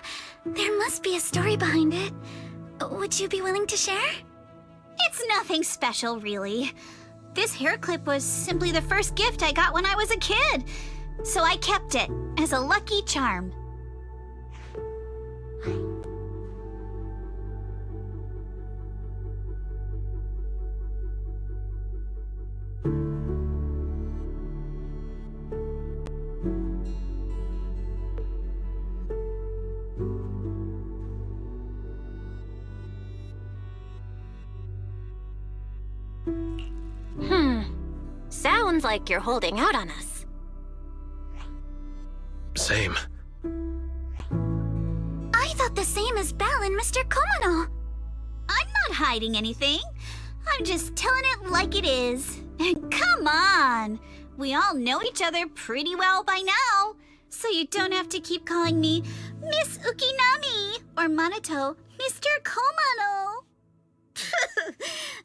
Speaker 9: there must be a story behind it. Would you be willing to share?
Speaker 4: It's nothing special, really. This hair clip was simply the first gift I got when I was a kid, so I kept it as a lucky charm.
Speaker 5: Sounds like you're holding out on us.
Speaker 6: Same.
Speaker 9: I thought the same as Belle and Mr. Komano.
Speaker 4: I'm not hiding anything. I'm just telling it like it is. And come on! We all know each other pretty well by now, so you don't have to keep calling me Miss Ukinami or Manato Mr. Komano.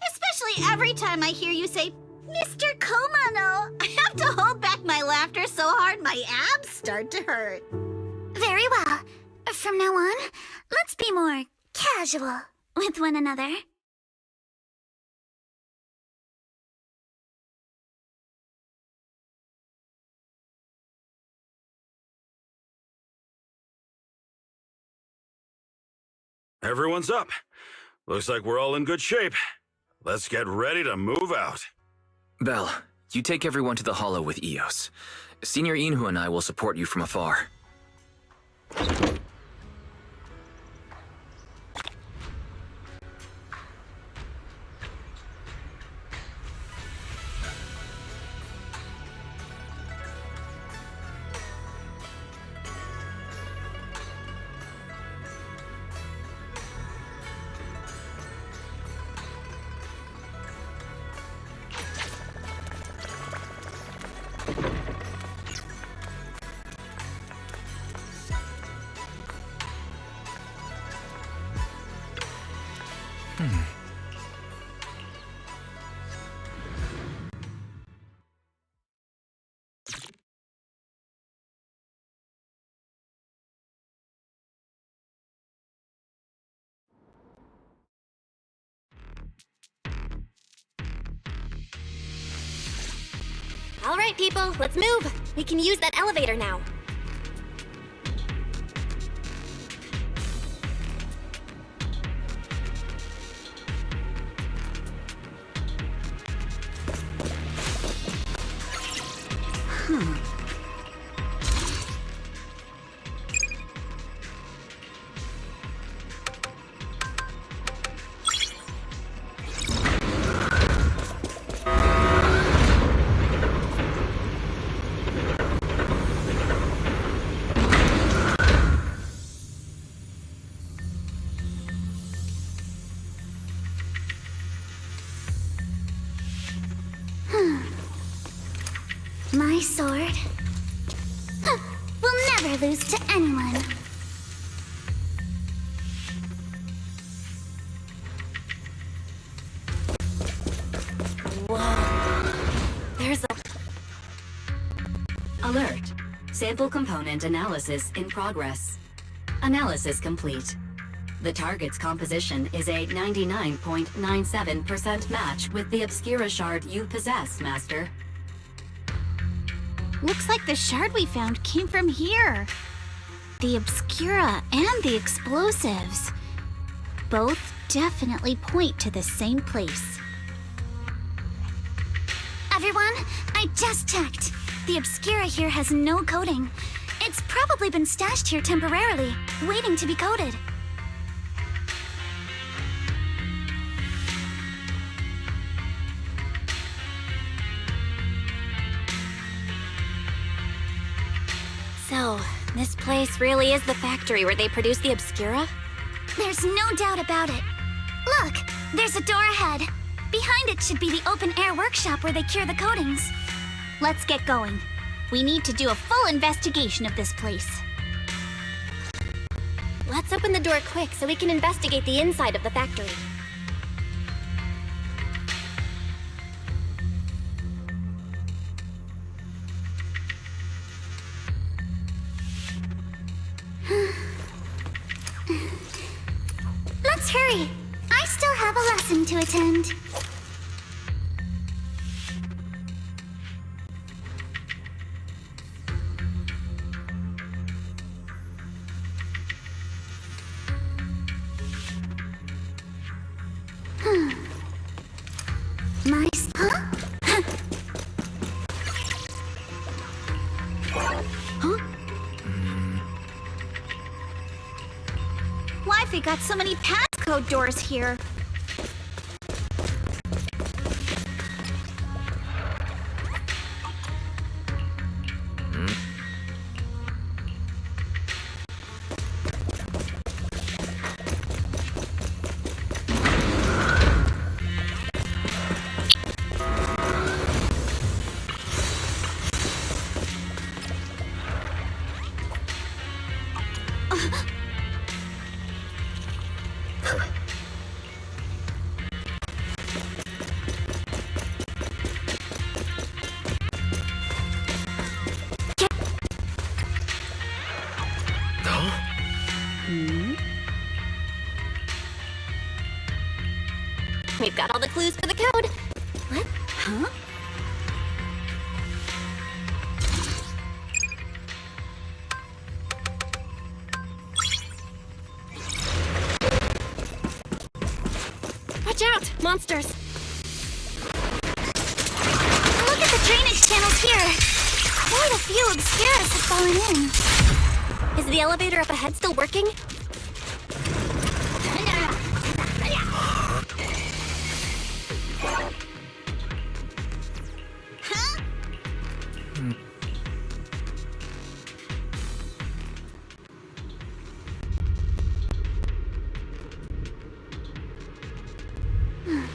Speaker 4: Especially every time I hear you say Mr. Komano, I have to hold back my laughter so hard my abs start to hurt.
Speaker 9: Very well. From now on, let's be more casual with one another.
Speaker 11: Everyone's up. Looks like we're all in good shape. Let's get ready to move out.
Speaker 7: Belle, you take everyone to the Hollow with Eos. Senior Inhu and I will support you from afar.
Speaker 5: All right, people, let's move. We can use that elevator now.
Speaker 9: My sword will never lose to anyone.
Speaker 5: There's a...
Speaker 8: Alert. Sample component analysis in progress. Analysis complete. The target's composition is a 99.97% match with the Obscura shard you possess, Master.
Speaker 4: Looks like the shard we found came from here. The Obscura and the explosives. Both definitely point to the same place.
Speaker 9: Everyone, I just checked. The Obscura here has no coding. It's probably been stashed here temporarily, waiting to be coded.
Speaker 5: So, this place really is the factory where they produce the Obscura?
Speaker 9: There's no doubt about it. Look, there's a door ahead. Behind it should be the open-air workshop where they cure the coatings.
Speaker 4: Let's get going. We need to do a full investigation of this place.
Speaker 5: Let's open the door quick so we can investigate the inside of the factory.
Speaker 9: Let's hurry. I still have a lesson to attend.
Speaker 4: Why've they got so many passcode doors here?
Speaker 5: We've got all the clues for the code. What? Huh? Watch out! Monsters!
Speaker 9: Look at the drainage channels here. Quite a few Obscuras have fallen in.
Speaker 5: Is the elevator up ahead still working?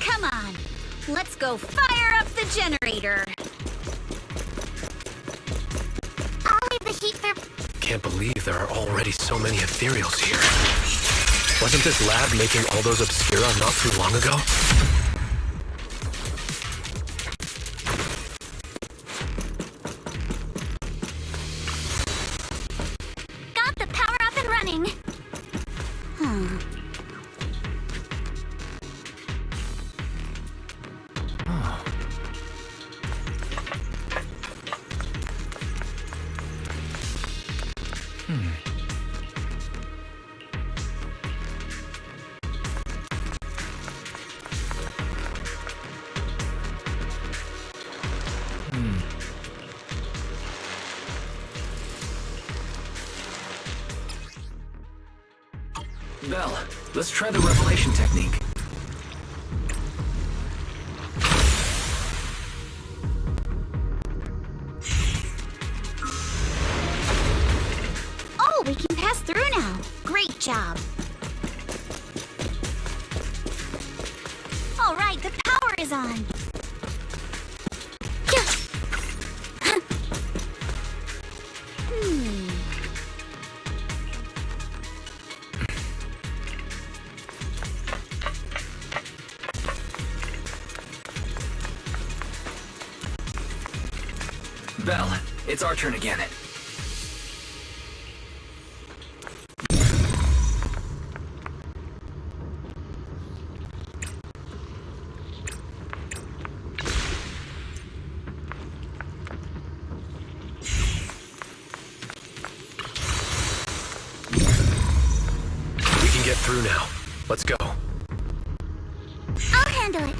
Speaker 4: Come on, let's go fire up the generator.
Speaker 9: I'll leave the heat for...
Speaker 6: Can't believe there are already so many ethereals here. Wasn't this lab making all those Obscura not too long ago?
Speaker 9: Got the power up and running.
Speaker 7: Belle, let's try the revelation technique.
Speaker 4: Oh, we can pass through now. Great job. All right, the power is on.
Speaker 7: Belle, it's our turn again.
Speaker 6: We can get through now. Let's go.
Speaker 9: I'll handle it.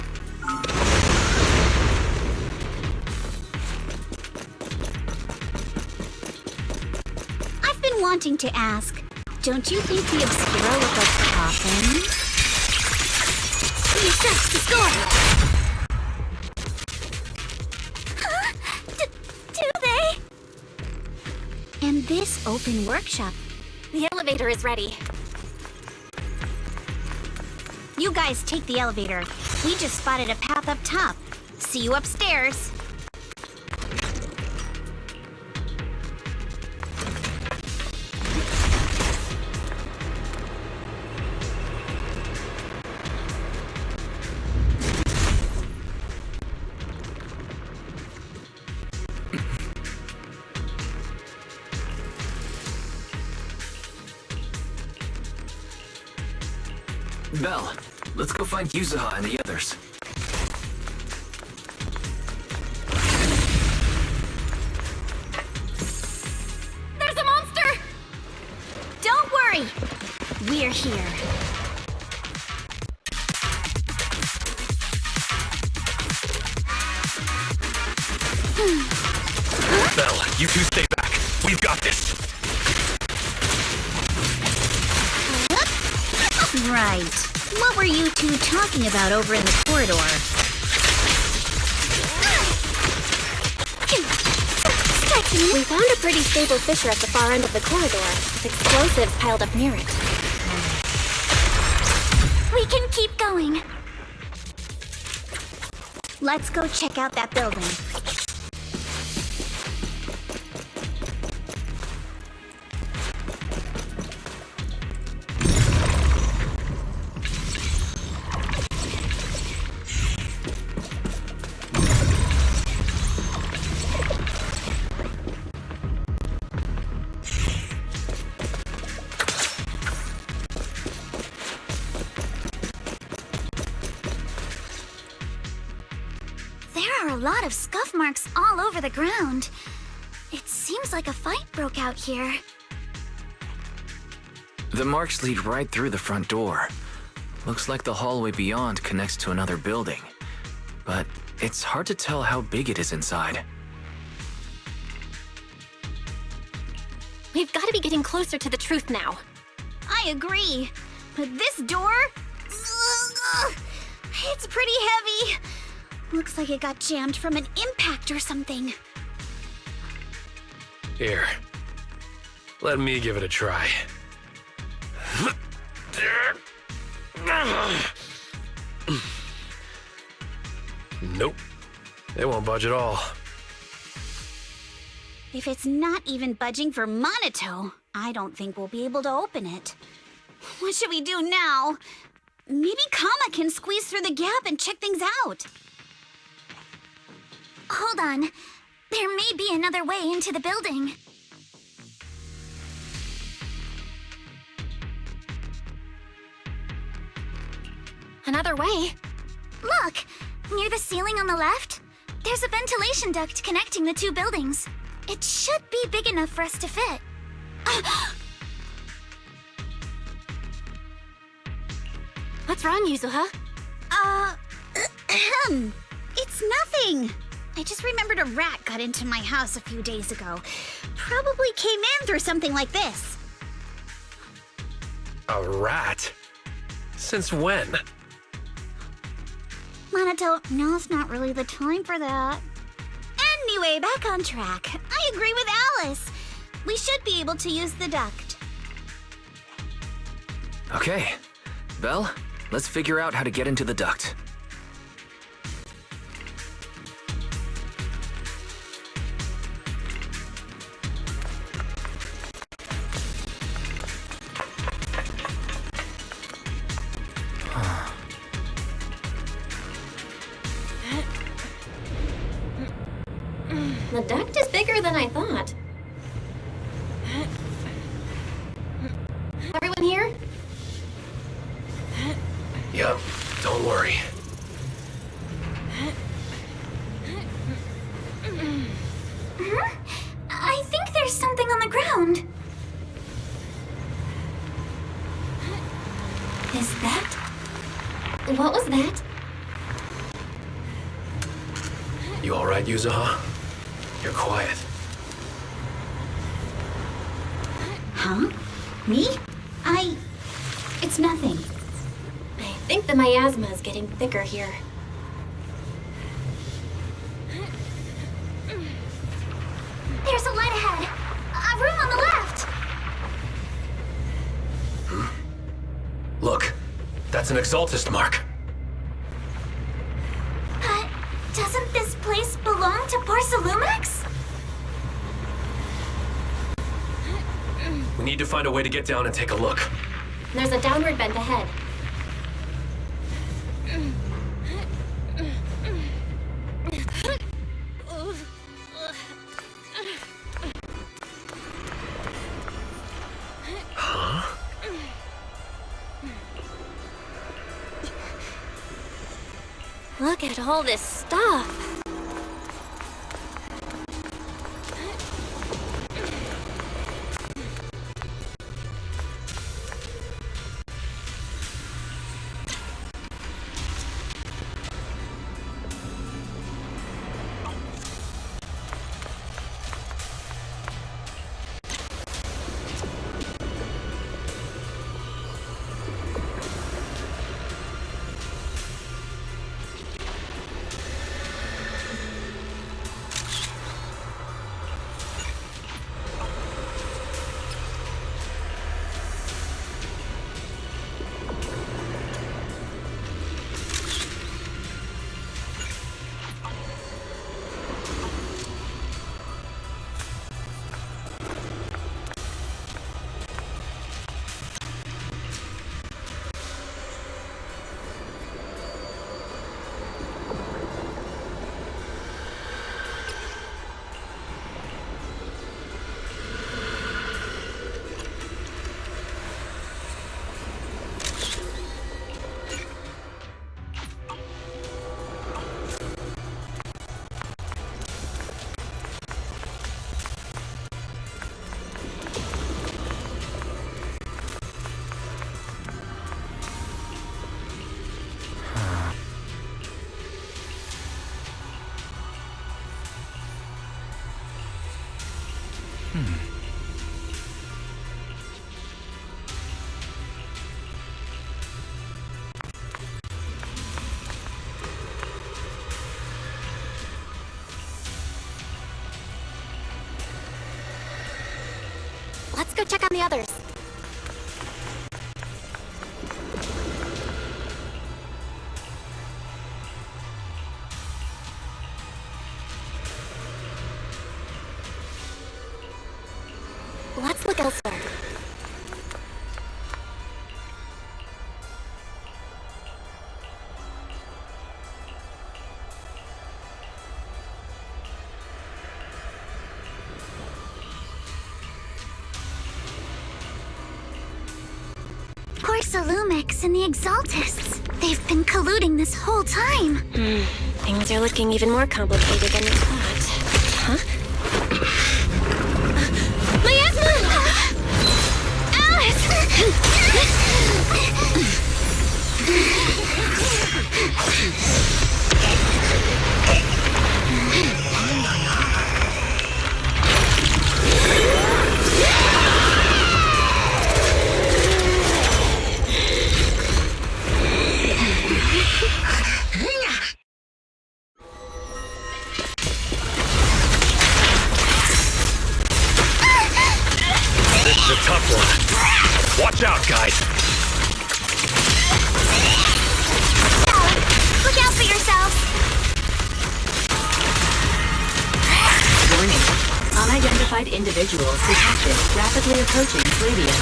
Speaker 4: I've been wanting to ask, don't you think the Obscura look like coffins?
Speaker 9: Please search the score. Huh? Do they?
Speaker 4: And this open workshop.
Speaker 5: The elevator is ready.
Speaker 4: You guys take the elevator. We just spotted a path up top. See you upstairs.
Speaker 7: Belle, let's go find Yuzaha and the others.
Speaker 4: There's a monster! Don't worry. We're here.
Speaker 6: Belle, you two stay back. We've got this.
Speaker 4: Right. What were you two talking about over in the corridor?
Speaker 5: We found a pretty stable fissure at the far end of the corridor, with explosives piled up near it.
Speaker 9: We can keep going.
Speaker 4: Let's go check out that building.
Speaker 9: There are a lot of scuff marks all over the ground. It seems like a fight broke out here.
Speaker 7: The marks lead right through the front door. Looks like the hallway beyond connects to another building. But it's hard to tell how big it is inside.
Speaker 5: We've got to be getting closer to the truth now.
Speaker 4: I agree. But this door? It's pretty heavy. Looks like it got jammed from an impact or something.
Speaker 6: Here. Let me give it a try. Nope. It won't budge at all.
Speaker 4: If it's not even budging for Monito, I don't think we'll be able to open it. What should we do now? Maybe Kama can squeeze through the gap and check things out.
Speaker 9: Hold on. There may be another way into the building.
Speaker 5: Another way?
Speaker 9: Look! Near the ceiling on the left, there's a ventilation duct connecting the two buildings. It should be big enough for us to fit.
Speaker 5: What's wrong, Yuzuha?
Speaker 4: It's nothing. I just remembered a rat got into my house a few days ago. Probably came in through something like this.
Speaker 6: A rat? Since when?
Speaker 4: Monato, now's not really the time for that. Anyway, back on track. I agree with Alice. We should be able to use the duct.
Speaker 7: Okay. Belle, let's figure out how to get into the duct.
Speaker 5: The duct is bigger than I thought. Everyone here?
Speaker 6: Yep, don't worry.
Speaker 9: I think there's something on the ground.
Speaker 5: Is that... What was that?
Speaker 6: You alright, Yuzuha? You're quiet.
Speaker 4: Huh? Me? It's nothing.
Speaker 5: I think the miasma is getting thicker here.
Speaker 9: There's a light ahead. A room on the left.
Speaker 6: Look, that's an Exaltist mark.
Speaker 9: But doesn't this place belong to Porcelumex?
Speaker 6: We need to find a way to get down and take a look.
Speaker 5: There's a downward bend ahead.
Speaker 6: Huh?
Speaker 5: Look at all this stuff. Let's go check on the others. Let's look elsewhere.
Speaker 9: Porcelumex and the Exaltists. They've been colluding this whole time.
Speaker 5: Things are looking even more complicated than we thought. Huh? Miasma! Alice!
Speaker 6: This is a tough one. Watch out, guys.
Speaker 9: Look out for yourself.
Speaker 8: Warning. Unidentified individuals detected rapidly approaching Flavian.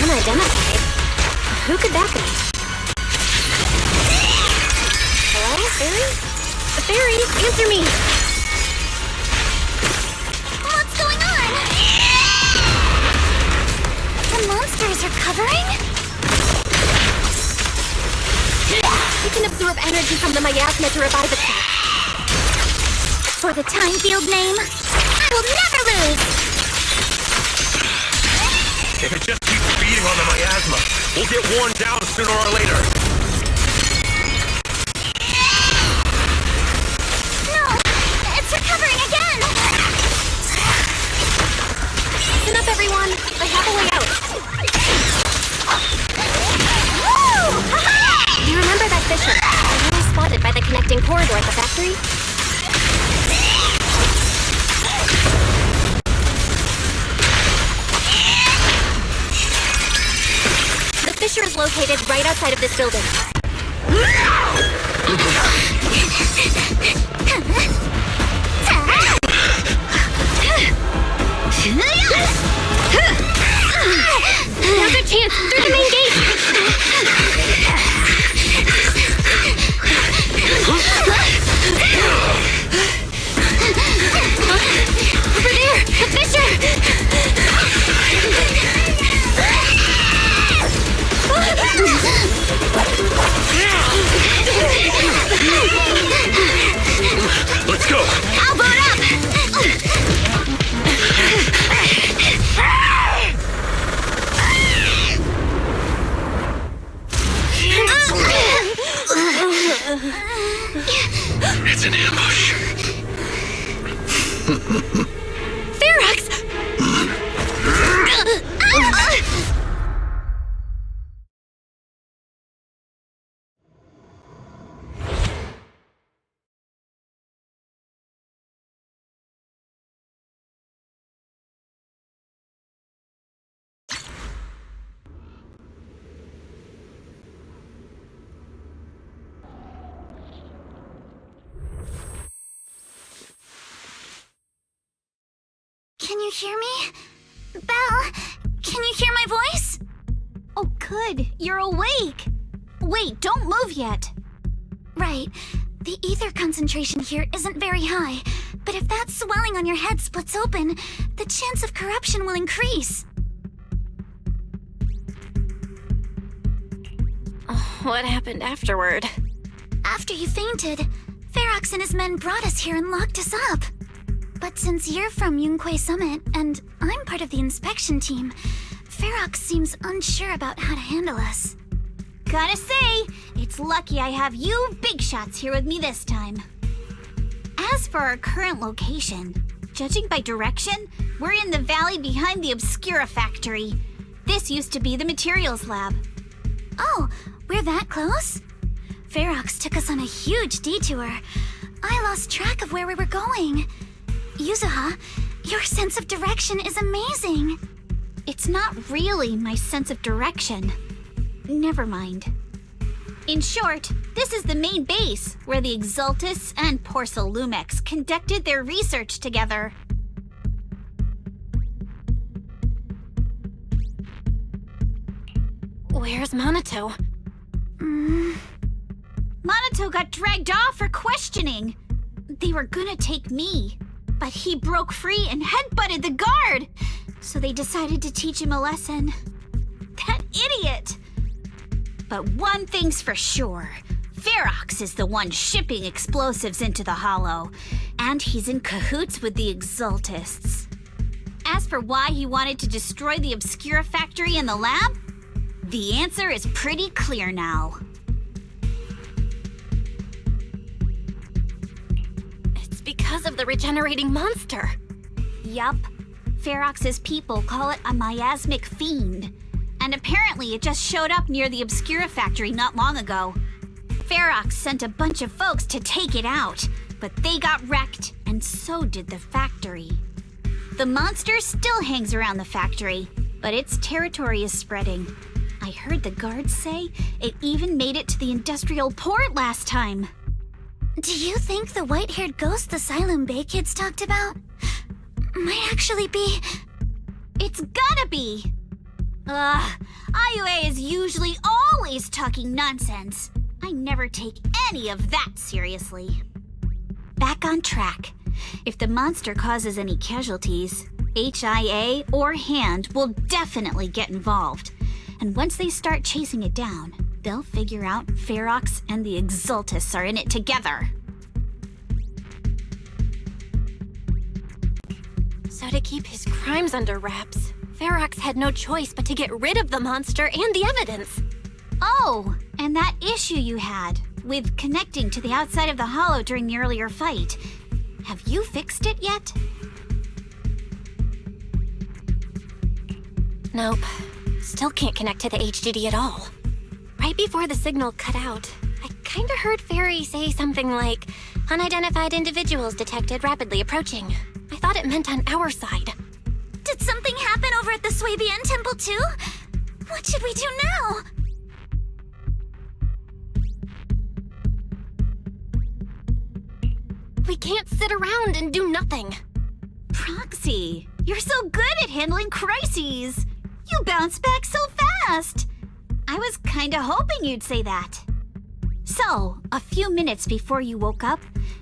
Speaker 5: Unidentified? Who could that be? Hello, Fairy? Fairy, answer me!
Speaker 9: What's going on? The monsters are covering?
Speaker 5: We can absorb energy from the miasma to revive itself.
Speaker 9: For the time field name, I will never lose!
Speaker 6: If it just keeps feeding on the miasma, we'll get worn down sooner or later.
Speaker 9: No! It's recovering again!
Speaker 5: Listen up, everyone! I have a way out.
Speaker 9: Woo!
Speaker 5: You remember that fissure? I was spotted by the connecting corridor at the factory? The fissure is located right outside of this building. Now's our chance! Through the main gate! Over there! The fissure!
Speaker 6: Let's go!
Speaker 9: I'll boot up!
Speaker 6: It's an ambush.
Speaker 5: Ferox!
Speaker 9: Can you hear me? Belle, can you hear my voice?
Speaker 4: Oh, good. You're awake. Wait, don't move yet.
Speaker 9: Right. The ether concentration here isn't very high, but if that swelling on your head splits open, the chance of corruption will increase.
Speaker 5: What happened afterward?
Speaker 9: After you fainted, Ferox and his men brought us here and locked us up. But since you're from Yunque Summit, and I'm part of the inspection team, Ferox seems unsure about how to handle us.
Speaker 4: Gotta say, it's lucky I have you big shots here with me this time. As for our current location, judging by direction, we're in the valley behind the Obscura factory. This used to be the materials lab.
Speaker 9: Oh, we're that close? Ferox took us on a huge detour. I lost track of where we were going. Yuzuha, your sense of direction is amazing.
Speaker 4: It's not really my sense of direction. Never mind. In short, this is the main base where the Exaltists and Porcelumex conducted their research together.
Speaker 5: Where's Monato?
Speaker 4: Monato got dragged off for questioning. They were gonna take me, But he broke free and headbutted the guard! So they decided to teach him a lesson. That idiot! But one thing's for sure. Ferox is the one shipping explosives into the Hollow. And he's in cahoots with the Exaltists. As for why he wanted to destroy the Obscura factory and the lab, the answer is pretty clear now.
Speaker 5: It's because of the regenerating monster.
Speaker 4: Yup. Ferox's people call it a miasmic fiend. And apparently it just showed up near the Obscura factory not long ago. Ferox sent a bunch of folks to take it out, but they got wrecked, and so did the factory. The monster still hangs around the factory, but its territory is spreading. I heard the guards say it even made it to the industrial port last time.
Speaker 9: Do you think the white-haired ghost the Asylum Bay kids talked about might actually be...
Speaker 4: It's gotta be! IUA is usually always talking nonsense. I never take any of that seriously. Back on track. If the monster causes any casualties, HIA or HAND will definitely get involved. And once they start chasing it down, they'll figure out Ferox and the Exaltists are in it together.
Speaker 5: So to keep his crimes under wraps, Ferox had no choice but to get rid of the monster and the evidence.
Speaker 4: Oh, and that issue you had with connecting to the outside of the Hollow during the earlier fight. Have you fixed it yet?
Speaker 5: Nope. Still can't connect to the HDD at all. Right before the signal cut out, I kinda heard Fairy say something like, "Unidentified individuals detected rapidly approaching." I thought it meant on our side.
Speaker 9: Did something happen over at the Swabian Temple too? What should we do now?
Speaker 5: We can't sit around and do nothing.
Speaker 4: Proxy, you're so good at handling crises. You bounce back so fast. I was kinda hoping you'd say that. So, a few minutes before you woke up,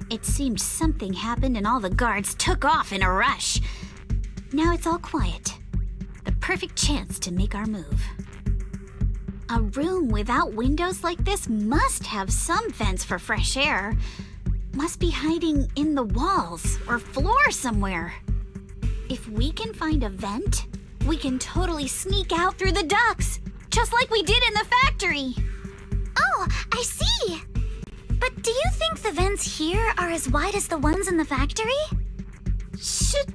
Speaker 4: it seemed something happened and all the guards took off in a rush. Now it's all quiet. The perfect chance to make our move. A room without windows like this must have some vents for fresh air. Must be hiding in the walls or floor somewhere. If we can find a vent, we can totally sneak out through the ducts, just like we did in the factory.
Speaker 9: Oh, I see! But do you think the vents here are as wide as the ones in the factory?
Speaker 4: Should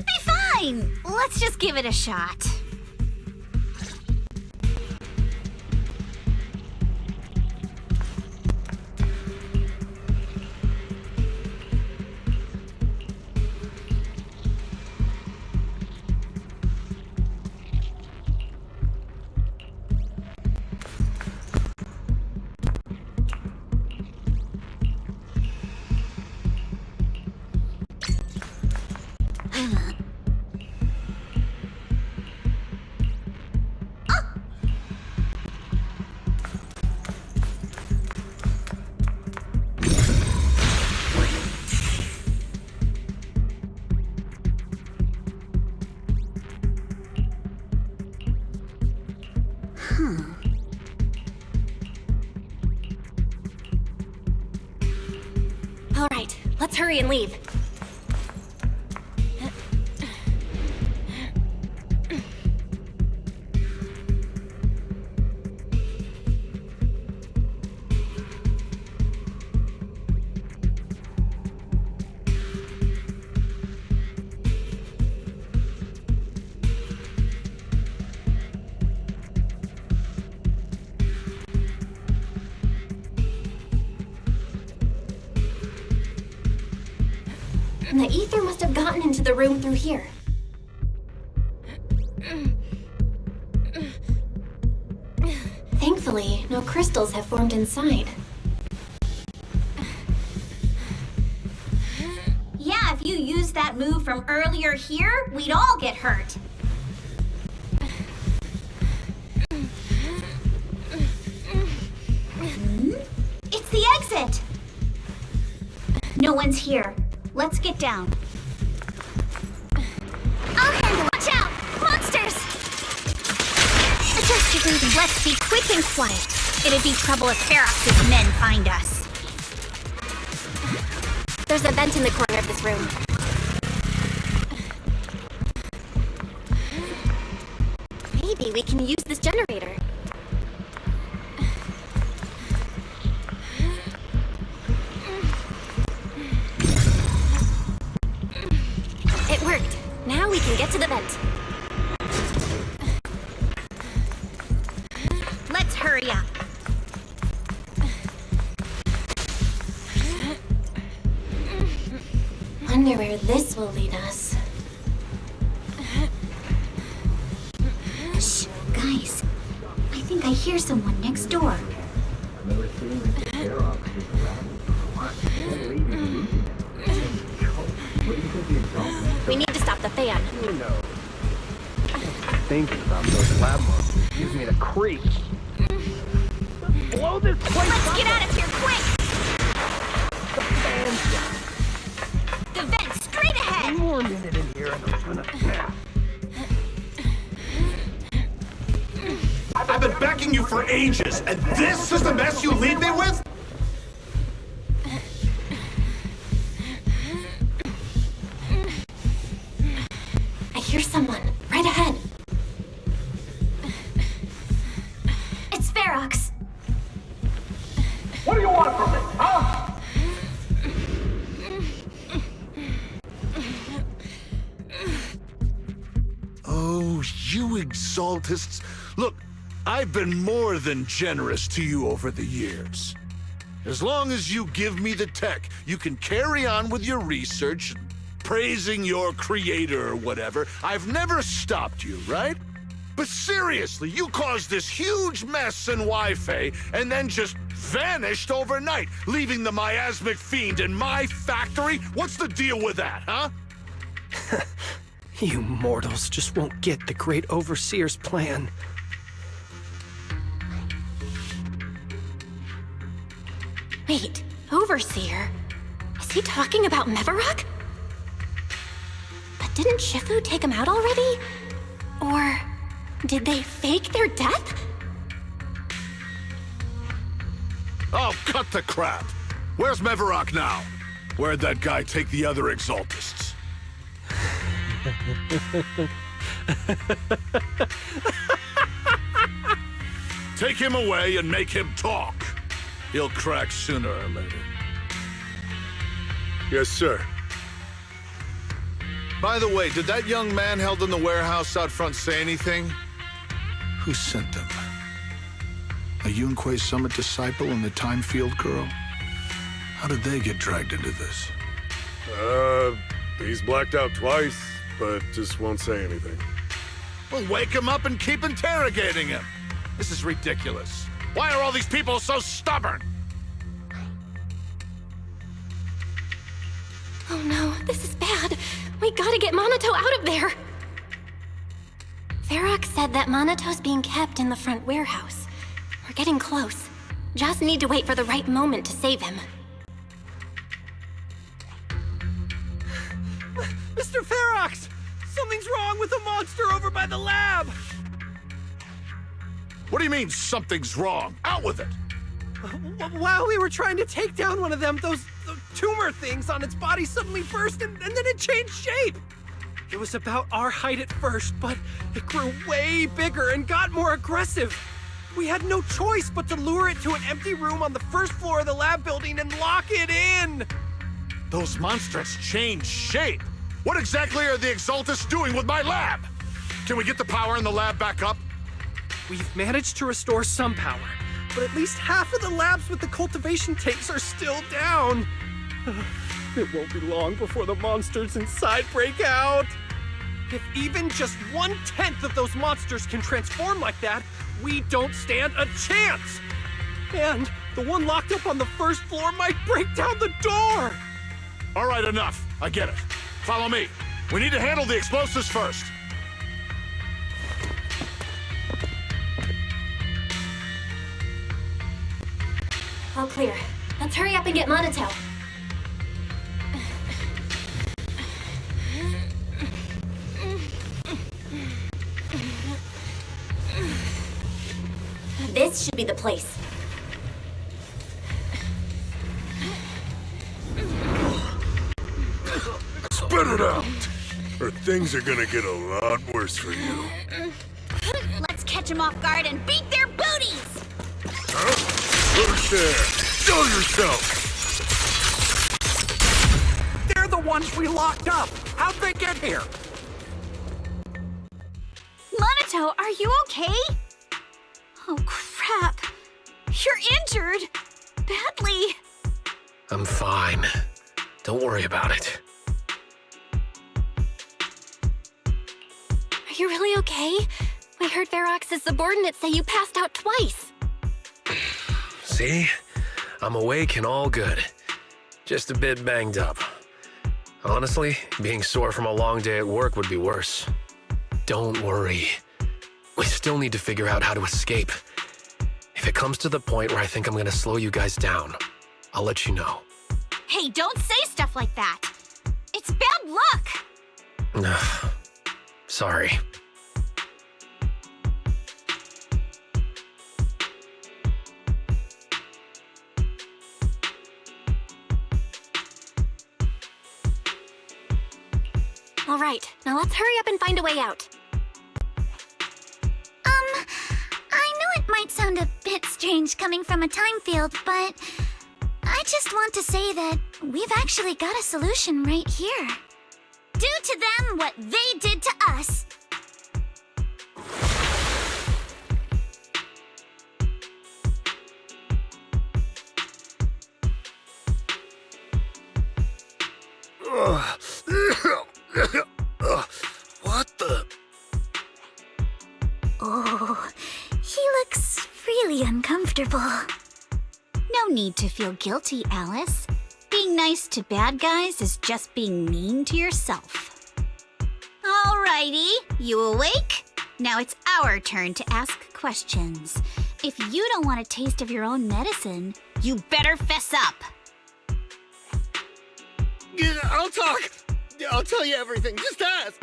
Speaker 4: be fine. Let's just give it a shot.
Speaker 5: All right, let's hurry and leave. The ether must have gotten into the room through here. Thankfully, no crystals have formed inside.
Speaker 4: Yeah, if you used that move from earlier here, we'd all get hurt. It's the exit! No one's here. Let's get down. Let's be quick and quiet. It'd be trouble if Ferox's men find us.
Speaker 5: There's a vent in the corner of this room. Maybe we can use this generator. It worked. Now we can get to the vent.
Speaker 4: Let's hurry up.
Speaker 5: Wonder where this will lead us.
Speaker 4: Shh, guys. I think I hear someone next door.
Speaker 5: We need to stop the fan.
Speaker 13: Thinking about those lab monsters gives me the creeps. Blow this place
Speaker 4: Let's
Speaker 13: up.
Speaker 4: get out of here quick!
Speaker 13: The fan's down.
Speaker 4: The vent straight ahead!
Speaker 13: One more minute in here and I'm gonna snap.
Speaker 14: I've been backing you for ages, and this is the mess you leave me with?
Speaker 5: I hear someone right ahead.
Speaker 9: It's Ferox.
Speaker 13: What do you want from me, huh?
Speaker 14: Oh, you exaltists. Look, I've been more than generous to you over the years. As long as you give me the tech, you can carry on with your research, praising your creator or whatever. I've never stopped you, right? But seriously, you caused this huge mess in Wi-Fi and then just vanished overnight, leaving the miasmic fiend in my factory? What's the deal with that, huh?
Speaker 15: You mortals just won't get the Great Overseer's plan.
Speaker 5: Wait, Overseer? Is he talking about Mevarok? But didn't Shifu take him out already? Or did they fake their death?
Speaker 14: Oh, cut the crap. Where's Mevarok now? Where'd that guy take the other exaltists? Take him away and make him talk. He'll crack sooner or later. Yes, sir. By the way, did that young man held in the warehouse out front say anything? Who sent them? A Yunque Summit disciple and the Time Field girl? How did they get dragged into this?
Speaker 16: He's blacked out twice, but just won't say anything.
Speaker 14: Well, wake him up and keep interrogating him. This is ridiculous. Why are all these people so stubborn?
Speaker 5: Oh no, this is bad. We gotta get Monato out of there. Ferox said that Monato's being kept in the front warehouse. We're getting close. Just need to wait for the right moment to save him.
Speaker 15: Mr. Ferox! Something's wrong with the monster over by the lab!
Speaker 14: What do you mean, something's wrong? Out with it!
Speaker 15: While we were trying to take down one of them, those tumor things on its body suddenly burst and then it changed shape. It was about our height at first, but it grew way bigger and got more aggressive. We had no choice but to lure it to an empty room on the first floor of the lab building and lock it in.
Speaker 14: Those monsters changed shape. What exactly are the Exaltists doing with my lab? Can we get the power in the lab back up?
Speaker 15: We've managed to restore some power, but at least half of the labs with the cultivation tanks are still down. It won't be long before the monsters inside break out. If even just 1/10 of those monsters can transform like that, we don't stand a chance. And the one locked up on the first floor might break down the door.
Speaker 14: All right, enough. I get it. Follow me. We need to handle the explosives first.
Speaker 5: All clear. Let's hurry up and get Monato. This should be the place.
Speaker 16: Spit it out! Or things are gonna get a lot worse for you.
Speaker 4: Let's catch them off guard and beat their booties!
Speaker 16: Huh? Who's there? Show yourself!
Speaker 17: They're the ones we locked up! How'd they get here?
Speaker 4: Monato, are you okay? Oh, crap. You're injured. Badly.
Speaker 6: I'm fine. Don't worry about it.
Speaker 5: Are you really okay? I heard Ferox's subordinates say you passed out twice.
Speaker 6: See? I'm awake and all good. Just a bit banged up. Honestly, being sore from a long day at work would be worse. Don't worry. We still need to figure out how to escape. If it comes to the point where I think I'm gonna slow you guys down, I'll let you know.
Speaker 4: Hey, don't say stuff like that. It's bad luck.
Speaker 6: Sorry.
Speaker 5: All right, now let's hurry up and find a way out.
Speaker 9: I know it might sound a bit strange coming from a time field, but I just want to say that we've actually got a solution right here. Do to them what they did to us.
Speaker 6: What the?
Speaker 9: Oh, he looks really uncomfortable.
Speaker 4: No need to feel guilty, Alice. Being nice to bad guys is just being mean to yourself. Alrighty, you awake? Now it's our turn to ask questions. If you don't want a taste of your own medicine, you better fess up.
Speaker 15: Yeah, I'll talk. I'll tell you everything. Just ask.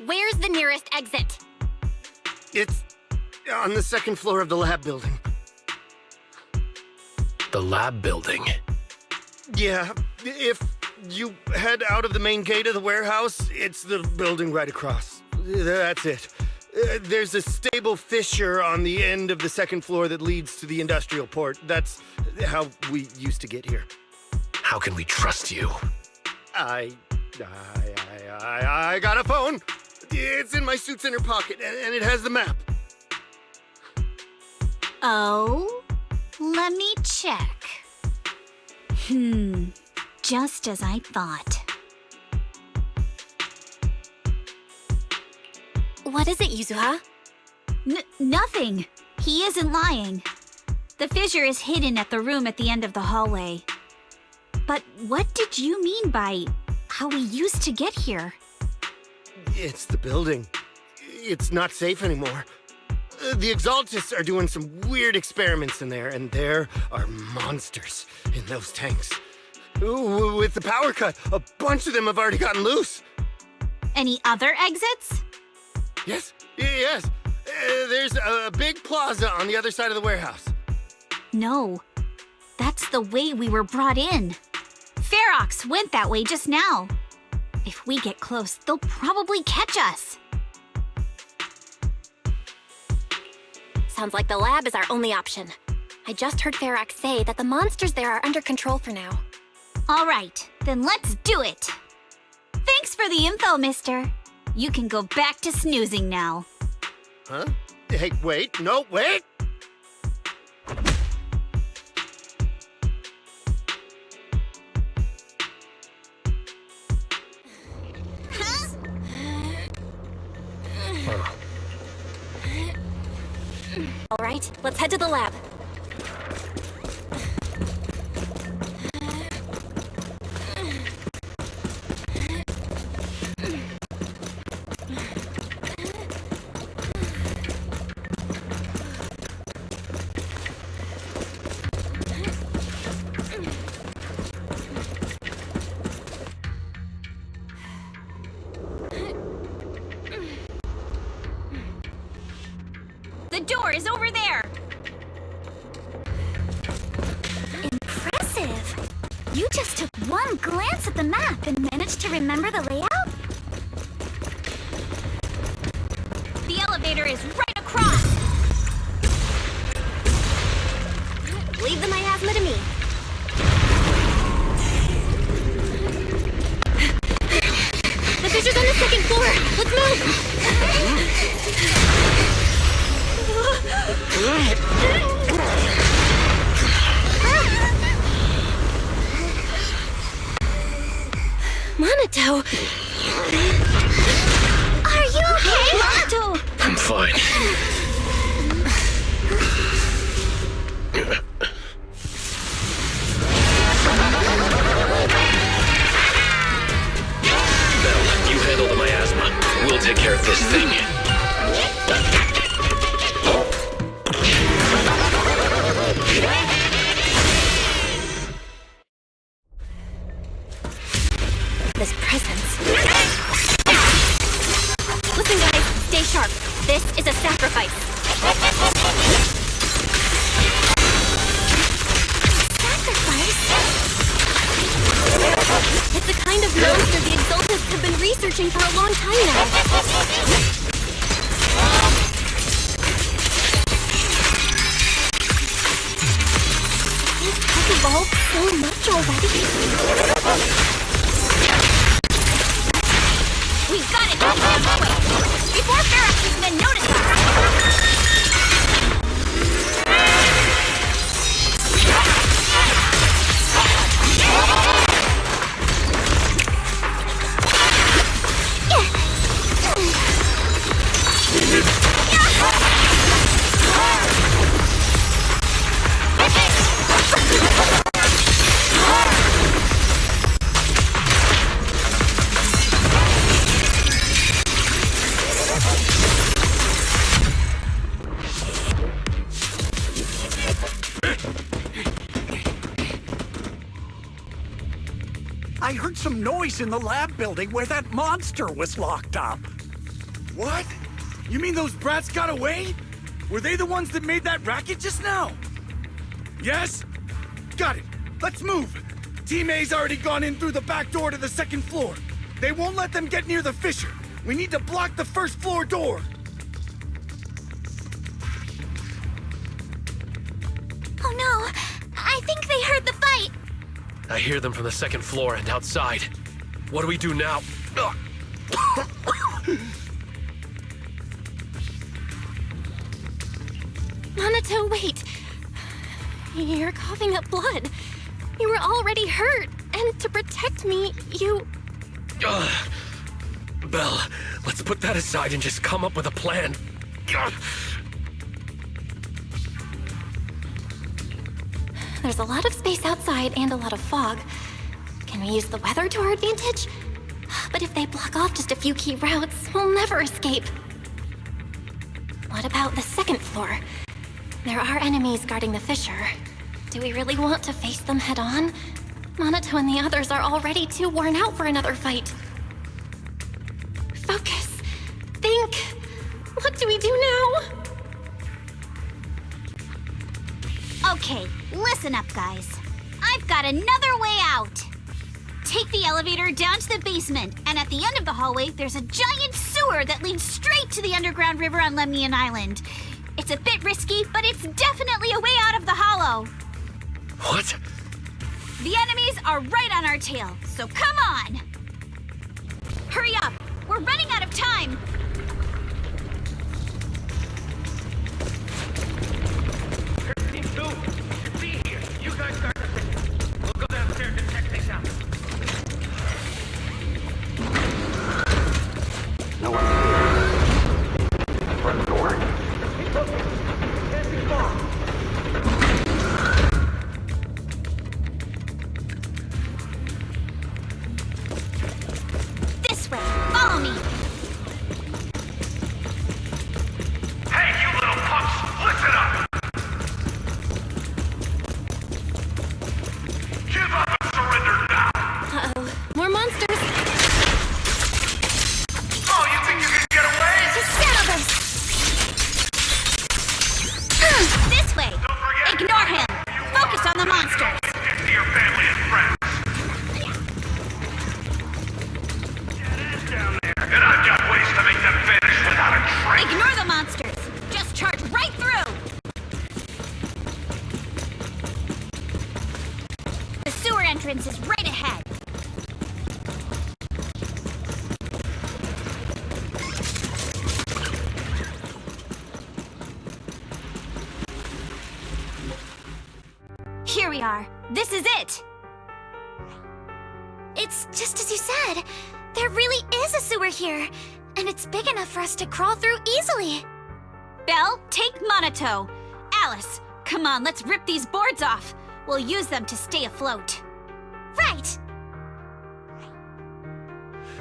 Speaker 5: Where's the nearest exit?
Speaker 15: It's on the second floor of the lab building.
Speaker 6: The lab building?
Speaker 15: Yeah, if you head out of the main gate of the warehouse, it's the building right across. That's it. There's a stable fissure on the end of the second floor that leads to the industrial port. That's how we used to get here.
Speaker 6: How can we trust you?
Speaker 15: I got a phone. It's in my suit's inner pocket, and it has the map.
Speaker 4: Oh, let me check. Just as I thought.
Speaker 5: What is it, Yuzuha?
Speaker 4: Nothing. He isn't lying. The fissure is hidden at the room at the end of the hallway. But what did you mean by how we used to get here?
Speaker 15: It's the building. It's not safe anymore. The Exaltists are doing some weird experiments in there, and there are monsters in those tanks. Ooh, with the power cut, a bunch of them have already gotten loose.
Speaker 4: Any other exits?
Speaker 15: Yes. There's a big plaza on the other side of the warehouse.
Speaker 4: No. That's the way we were brought in. Ferox went that way just now. If we get close, they'll probably catch us.
Speaker 5: Sounds like the lab is our only option. I just heard Ferox say that the monsters there are under control for now.
Speaker 4: All right, then let's do it. Thanks for the info, mister. You can go back to snoozing now.
Speaker 15: Huh? Hey, wait. No, wait!
Speaker 5: All right, let's head to the lab.
Speaker 4: over there.
Speaker 9: Impressive. You just took one glance at the map and managed to remember the layout?
Speaker 4: The elevator is right across.
Speaker 5: Leave the miasma to me. The fissure's on the second floor. Let's move. Monato.
Speaker 9: Are you okay, Monato?
Speaker 6: I'm fine. Belle, you handle the miasma. We'll take care of this thing.
Speaker 5: This presence. Listen, guys, stay sharp. This is a sacrifice.
Speaker 9: Sacrifice?
Speaker 5: It's a kind of monster the Exaltists have been researching for a long time now. This has evolved so much already.
Speaker 4: We've got it quick, before Ferox's men notice us.
Speaker 17: I heard some noise in the lab building where that monster was locked up.
Speaker 12: What? You mean those brats got away? Were they the ones that made that racket just now? Yes? Got it. Let's move. Team A's already gone in through the back door to the second floor. They won't let them get near the fissure. We need to block the first floor door.
Speaker 9: Oh no, I think they heard the fight.
Speaker 6: I hear them from the second floor and outside. What do we do now? Ugh.
Speaker 5: Monato, wait. You're coughing up blood. You were already hurt, and to protect me, you...
Speaker 6: Belle, let's put that aside and just come up with a plan.
Speaker 5: There's a lot of space outside and a lot of fog. Can we use the weather to our advantage? But if they block off just a few key routes, we'll never escape. What about the second floor? There are enemies guarding the fissure. Do we really want to face them head on? Monato and the others are already too worn out for another fight. Focus. Think. What do we do now?
Speaker 4: Okay, listen up, guys. I've got another way out. Take the elevator down to the basement, and at the end of the hallway, there's a giant sewer that leads straight to the underground river on Lemnian Island. It's a bit risky, but it's definitely a way out of the hollow.
Speaker 6: What?
Speaker 4: The enemies are right on our tail, so come on! Hurry up! We're running out of time!
Speaker 13: You guys start the thing. We'll go downstairs and check things out.
Speaker 17: No one here. Front door. Can't be far.
Speaker 4: This way. Follow me. entrance is right ahead. Here we are. This is it!
Speaker 9: It's just as you said. There really is a sewer here, and it's big enough for us to crawl through easily.
Speaker 4: Belle, take Monato. Alice, come on, let's rip these boards off. We'll use them to stay afloat.
Speaker 9: Right!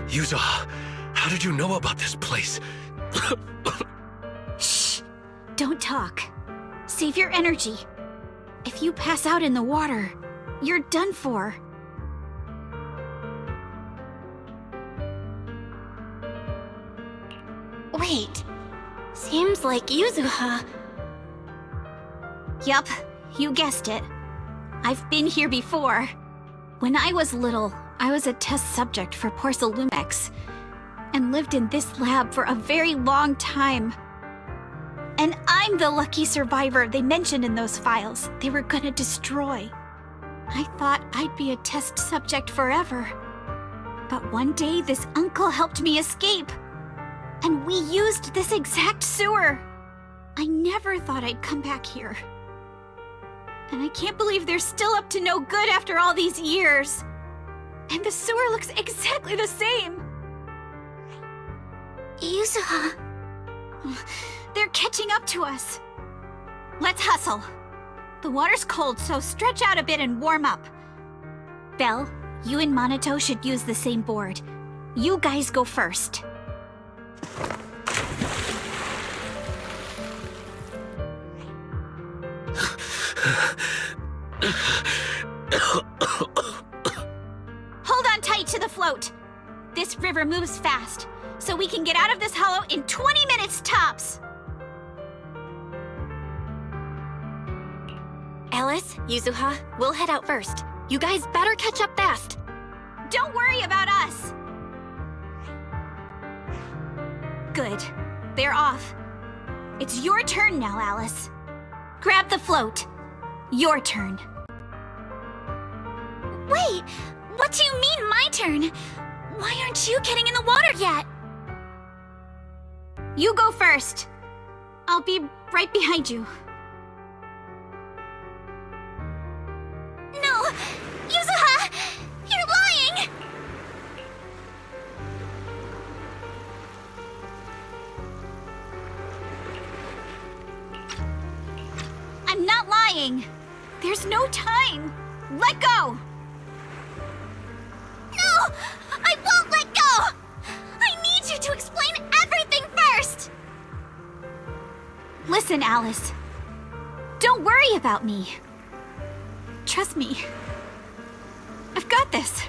Speaker 6: Yuzo, how did you know about this place?
Speaker 4: Shh! Don't talk. Save your energy. If you pass out in the water, you're done for.
Speaker 5: Wait. Seems like Yuzuha.
Speaker 4: Yup, you guessed it. I've been here before. When I was little, I was a test subject for Porcelumex, and lived in this lab for a very long time. And I'm the lucky survivor they mentioned in those files they were gonna destroy. I thought I'd be a test subject forever. But one day this uncle helped me escape. And we used this exact sewer. I never thought I'd come back here. And I can't believe they're still up to no good after all these years. And the sewer looks exactly the same.
Speaker 9: Yuzuha.
Speaker 4: They're catching up to us. Let's hustle. The water's cold, so stretch out a bit and warm up. Belle, you and Monato should use the same board. You guys go first. Hold on tight to the float. This river moves fast, so we can get out of this hollow in 20 minutes tops.
Speaker 5: Alice, Yuzuha, we'll head out first. You guys better catch up fast.
Speaker 4: Don't worry about us. Good. They're off. It's your turn now, Alice. Grab the float. Your turn.
Speaker 9: Wait, what do you mean my turn? Why aren't you getting in the water yet?
Speaker 4: You go first. I'll be right behind you.
Speaker 9: No! Yuzuha! You're lying!
Speaker 4: I'm not lying. There's no time. Let go!
Speaker 9: No! I won't let go! I need you to explain everything first!
Speaker 4: Listen, Alice. Don't worry about me. Trust me. I've got this.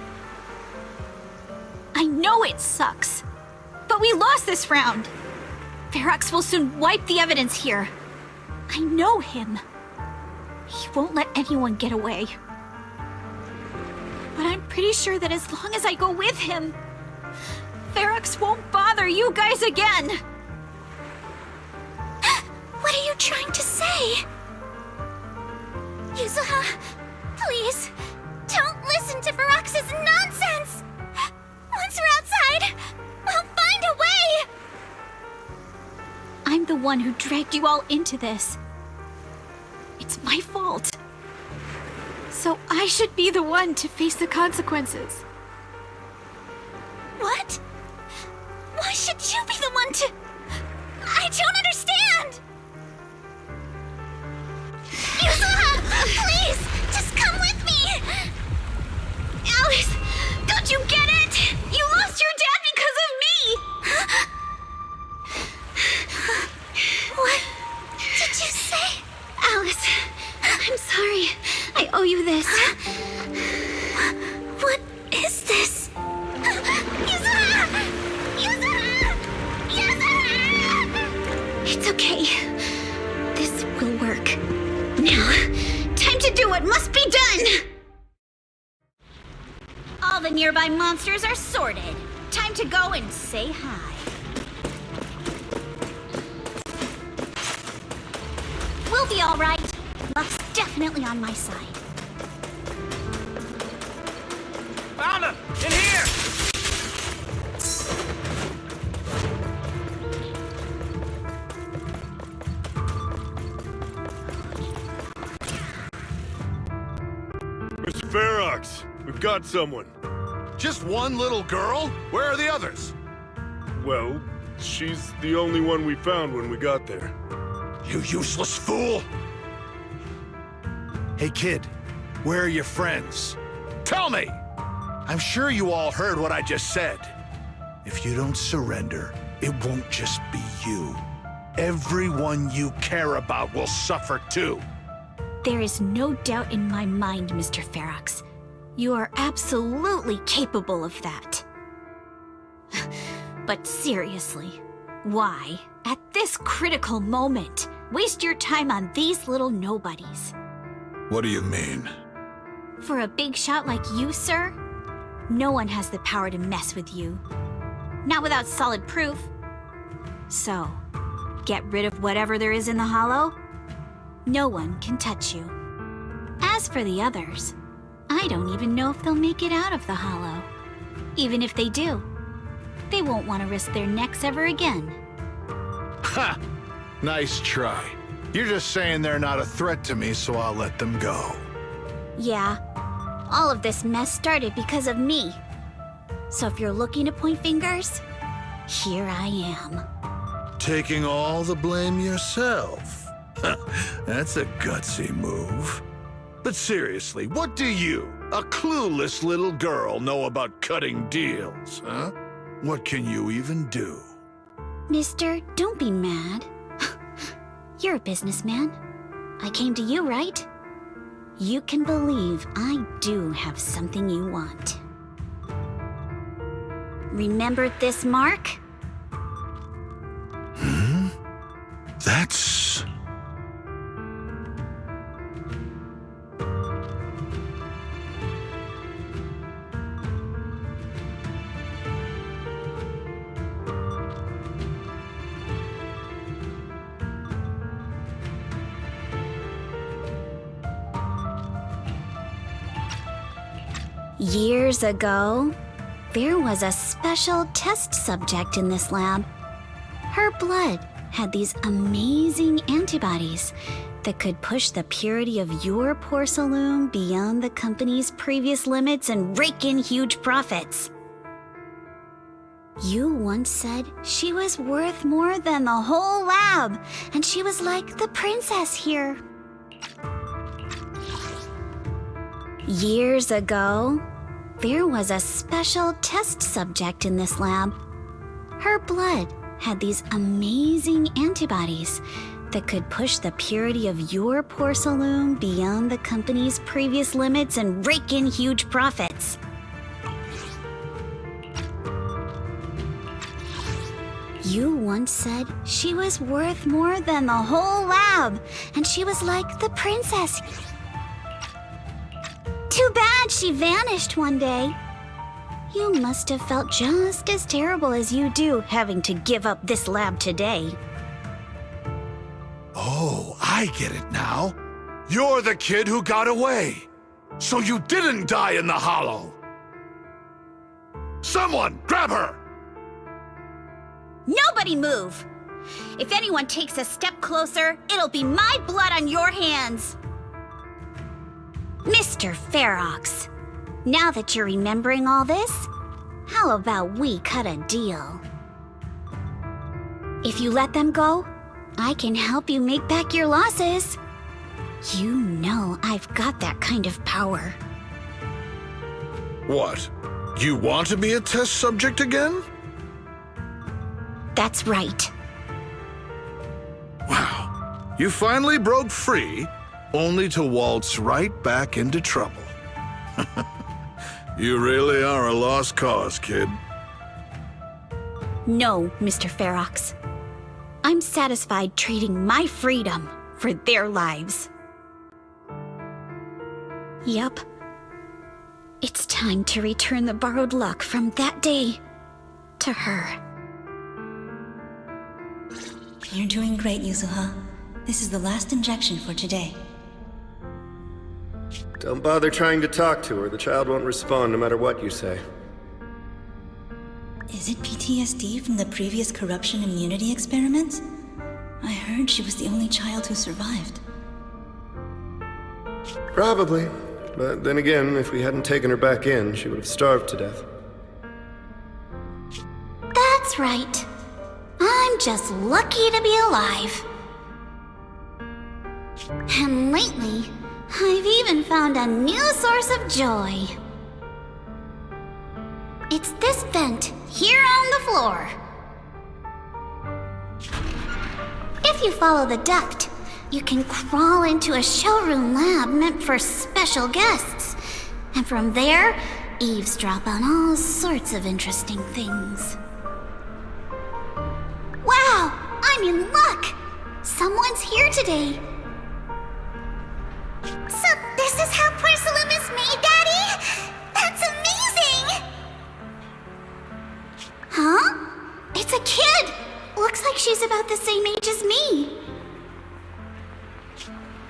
Speaker 4: I know it sucks, but we lost this round. Ferox will soon wipe the evidence here. I know him. He won't let anyone get away. But I'm pretty sure that as long as I go with him, Ferox won't bother you guys again.
Speaker 9: What are you trying to say? Yuzuha, please, don't listen to Ferox's nonsense! Once we're outside, we'll find a way!
Speaker 4: I'm the one who dragged you all into this. It's my fault. So I should be the one to face the consequences.
Speaker 9: What? Why should you be the one to... I don't understand! Yuzuha, please, just come with me!
Speaker 4: Alice, don't you get it? You lost your dad because of me!
Speaker 9: What did you say?
Speaker 4: Alice, I'm sorry. I owe you this.
Speaker 9: What is this? Yuzuha! Yuzuha! Yuzuha!
Speaker 4: It's okay. This will work. Now, time to do what must be done! All the nearby monsters are sorted. Time to go and say hi. We'll be all right. Luck's definitely on my side.
Speaker 15: Found him! In here!
Speaker 16: Mr. Ferox, we've got someone.
Speaker 14: Just one little girl? Where are the others?
Speaker 16: Well, she's the only one we found when we got there.
Speaker 14: You useless fool! Hey kid, where are your friends? Tell me! I'm sure you all heard what I just said. If you don't surrender, it won't just be you. Everyone you care about will suffer too.
Speaker 4: There is no doubt in my mind, Mr. Ferox. You are absolutely capable of that. But seriously, why, at this critical moment, waste your time on these little nobodies?
Speaker 14: What do you mean?
Speaker 4: For a big shot like you, sir, no one has the power to mess with you. Not without solid proof. So, get rid of whatever there is in the hollow. No one can touch you. As for the others, I don't even know if they'll make it out of the hollow. Even if they do, they won't want to risk their necks ever again.
Speaker 14: Ha! Nice try. You're just saying they're not a threat to me, so I'll let them go.
Speaker 4: Yeah, all of this mess started because of me. So if you're looking to point fingers, here I am.
Speaker 14: Taking all the blame yourself. That's a gutsy move. But seriously, what do you, a clueless little girl, know about cutting deals, huh? What can you even do?
Speaker 4: Mister, don't be mad. You're a businessman. I came to you, right? You can believe I do have something you want. Remember this mark?
Speaker 14: That's...
Speaker 4: Years ago, there was a special test subject in this lab. Her blood had these amazing antibodies that could push the purity of your porcelain beyond the company's previous limits and rake in huge profits. You once said she was worth more than the whole lab, and she was like the princess here. Years ago, there was a special test subject in this lab. Her blood had these amazing antibodies that could push the purity of your porcelain beyond the company's previous limits and rake in huge profits. You once said she was worth more than the whole lab, and she was like the princess. Too bad she vanished one day. You must have felt just as terrible as you do having to give up this lab today.
Speaker 14: Oh, I get it now. You're the kid who got away. So you didn't die in the hollow. Someone, grab her!
Speaker 4: Nobody move! If anyone takes a step closer, it'll be my blood on your hands! Mr. Ferox, now that you're remembering all this, how about we cut a deal? If you let them go, I can help you make back your losses. You know I've got that kind of power.
Speaker 14: What? You want to be a test subject again?
Speaker 4: That's right.
Speaker 14: Wow. You finally broke free, only to waltz right back into trouble. You really are a lost cause, kid.
Speaker 4: No, Mr. Ferox. I'm satisfied trading my freedom for their lives. Yup. It's time to return the borrowed luck from that day to her.
Speaker 18: You're doing great, Yuzuha. This is the last injection for today. Don't bother trying to talk to her. The child won't respond no matter what you say.
Speaker 19: Is it PTSD from the previous corruption immunity experiments? I heard she was the only child who survived.
Speaker 18: Probably. But then again, if we hadn't taken her back in, she would have starved to death.
Speaker 9: That's right. I'm just lucky to be alive. And lately, I've even found a new source of joy. It's this vent here on the floor. If you follow the duct, you can crawl into a showroom lab meant for special guests. And from there, eavesdrop on all sorts of interesting things. Wow, I'm in luck! Someone's here today. So this is how porcelain is made, Daddy? That's amazing! Huh? It's a kid! Looks like she's about the same age as me.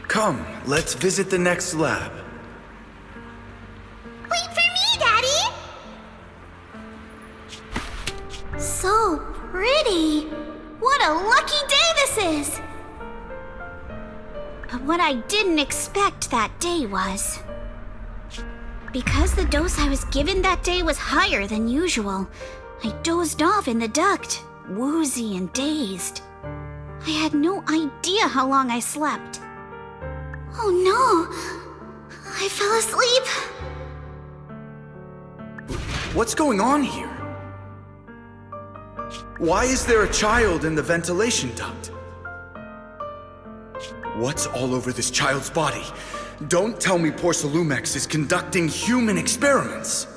Speaker 12: Come, let's visit the next lab.
Speaker 9: Wait for me, Daddy! So pretty. What a lucky day this is! But what I didn't expect that day was... because the dose I was given that day was higher than usual, I dozed off in the duct, woozy and dazed. I had no idea how long I slept. Oh no! I fell asleep.
Speaker 12: What's going on here? Why is there a child in the ventilation duct? What's all over this child's body? Don't tell me Porcelumex is conducting human experiments.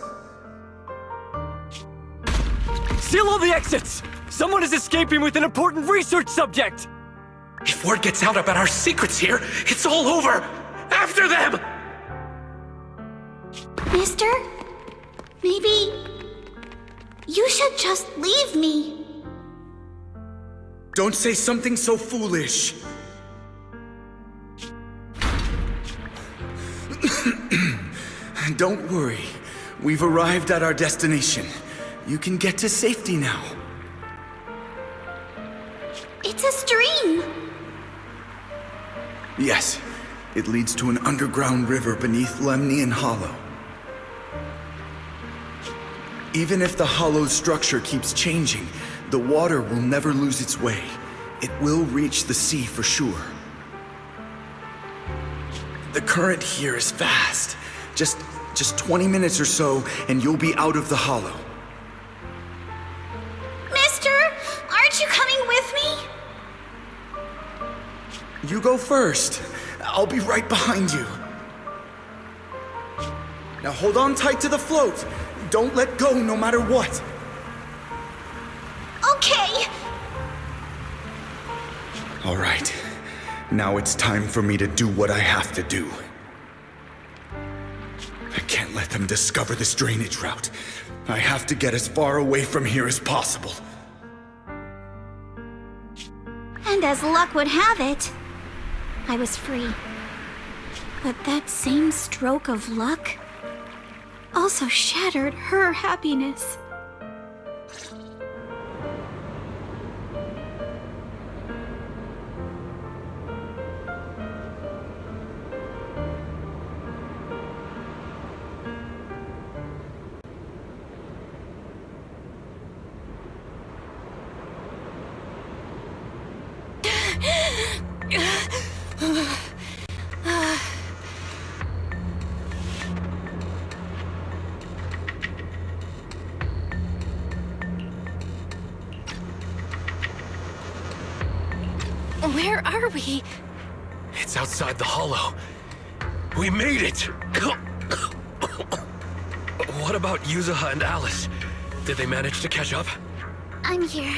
Speaker 20: Seal all the exits! Someone is escaping with an important research subject!
Speaker 21: If word gets out about our secrets here, it's all over! After them!
Speaker 9: Mister? Maybe... you should just leave me.
Speaker 12: Don't say something so foolish. Don't worry. We've arrived at our destination. You can get to safety now.
Speaker 9: It's a stream.
Speaker 12: Yes, it leads to an underground river beneath Lemnian Hollow. Even if the hollow's structure keeps changing, the water will never lose its way. It will reach the sea for sure. The current here is fast. Just 20 minutes or so, and you'll be out of the hollow.
Speaker 9: Mister, aren't you coming with me?
Speaker 12: You go first. I'll be right behind you. Now hold on tight to the float. Don't let go no matter what.
Speaker 9: Okay.
Speaker 12: All right. Now it's time for me to do what I have to do. I can't let them discover this drainage route. I have to get as far away from here as possible.
Speaker 9: And as luck would have it, I was free. But that same stroke of luck also shattered her happiness.
Speaker 5: Where are we?
Speaker 6: It's outside the hollow. We made it! What about Yuzuha and Alice? Did they manage to catch up?
Speaker 9: I'm here.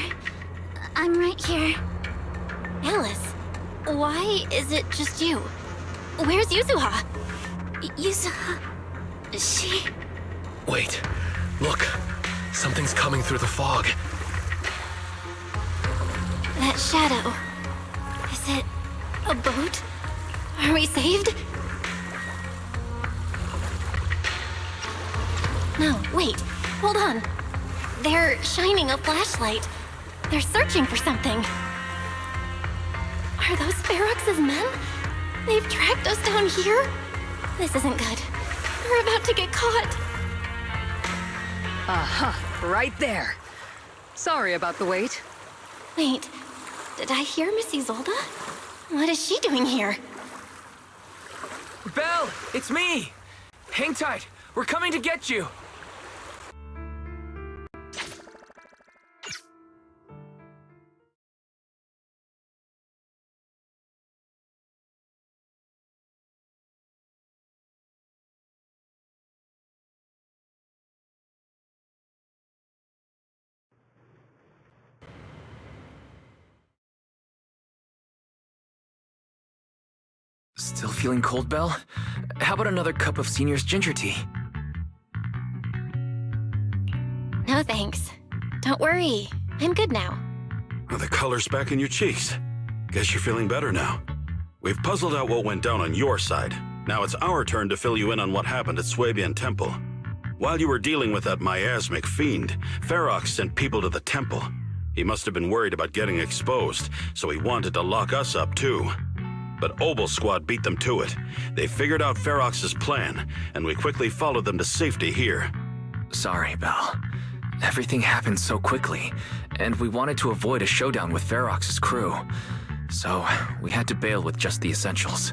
Speaker 9: I'm right here.
Speaker 5: Alice, why is it just you? Where's Yuzuha?
Speaker 9: Yuzuha... she...
Speaker 6: Wait, look. Something's coming through the fog.
Speaker 5: That shadow. Is it a boat? Are we saved? No, wait. Hold on. They're shining a flashlight. They're searching for something. Are those Ferox's men? They've tracked us down here? This isn't good. We're about to get caught.
Speaker 2: Aha, right there. Sorry about the wait.
Speaker 5: Wait, did I hear Miss Isolde? What is she doing here?
Speaker 7: Belle, it's me! Hang tight, we're coming to get you! Still feeling cold, Belle? How about another cup of Senior's ginger tea?
Speaker 5: No thanks. Don't worry, I'm good now.
Speaker 11: Well, the color's back in your cheeks. Guess you're feeling better now. We've puzzled out what went down on your side. Now it's our turn to fill you in on what happened at Swabian Temple. While you were dealing with that miasmic fiend, Ferox sent people to the temple. He must have been worried about getting exposed, so he wanted to lock us up too. But Obel's squad beat them to it. They figured out Ferox's plan, and we quickly followed them to safety here.
Speaker 7: Sorry, Belle. Everything happened so quickly, and we wanted to avoid a showdown with Ferox's crew. So, we had to bail with just the essentials.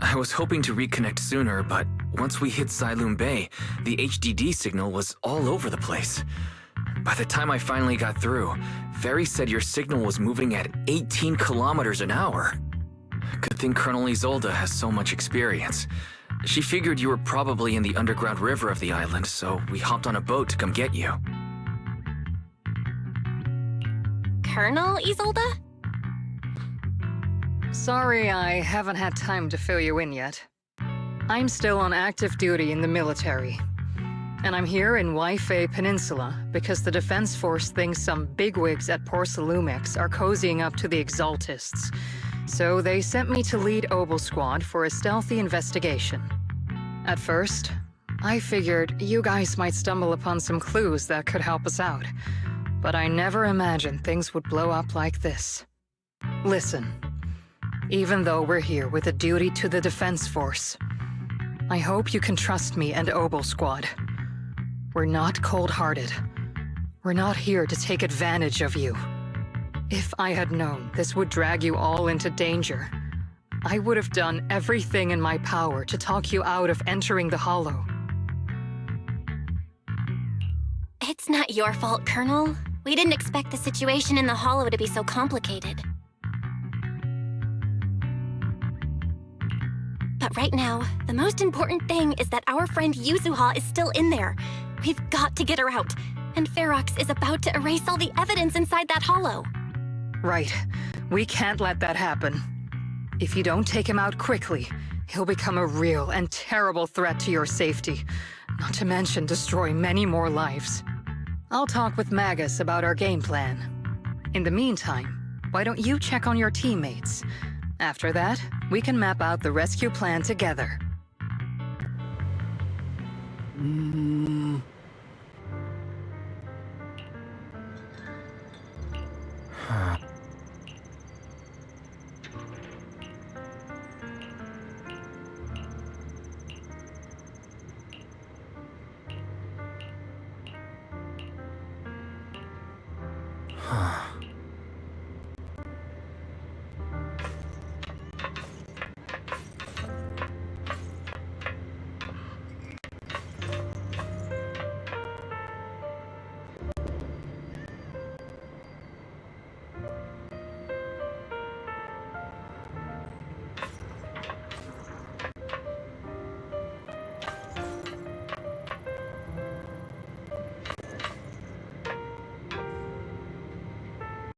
Speaker 7: I was hoping to reconnect sooner, but once we hit Xylum Bay, the HDD signal was all over the place. By the time I finally got through, Ferry said your signal was moving at 18 kilometers an hour. Good thing Colonel Isolde has so much experience. She figured you were probably in the underground river of the island, so we hopped on a boat to come get you.
Speaker 5: Colonel Isolde?
Speaker 2: Sorry I haven't had time to fill you in yet. I'm still on active duty in the military. And I'm here in Waifei Peninsula because the Defense Force thinks some bigwigs at Porcelumix are cozying up to the Exaltists. So they sent me to lead Obel Squad for a stealthy investigation. At first, I figured you guys might stumble upon some clues that could help us out. But I never imagined things would blow up like this. Listen, even though we're here with a duty to the Defense Force, I hope you can trust me and Obel Squad. We're not cold-hearted. We're not here to take advantage of you. If I had known this would drag you all into danger, I would have done everything in my power to talk you out of entering the Hollow.
Speaker 5: It's not your fault, Colonel. We didn't expect the situation in the Hollow to be so complicated. But right now, the most important thing is that our friend Yuzuha is still in there. We've got to get her out, and Ferox is about to erase all the evidence inside that Hollow.
Speaker 2: Right. We can't let that happen. If you don't take him out quickly, he'll become a real and terrible threat to your safety, not to mention destroy many more lives. I'll talk with Magus about our game plan. In the meantime, why don't you check on your teammates? After that, we can map out the rescue plan together.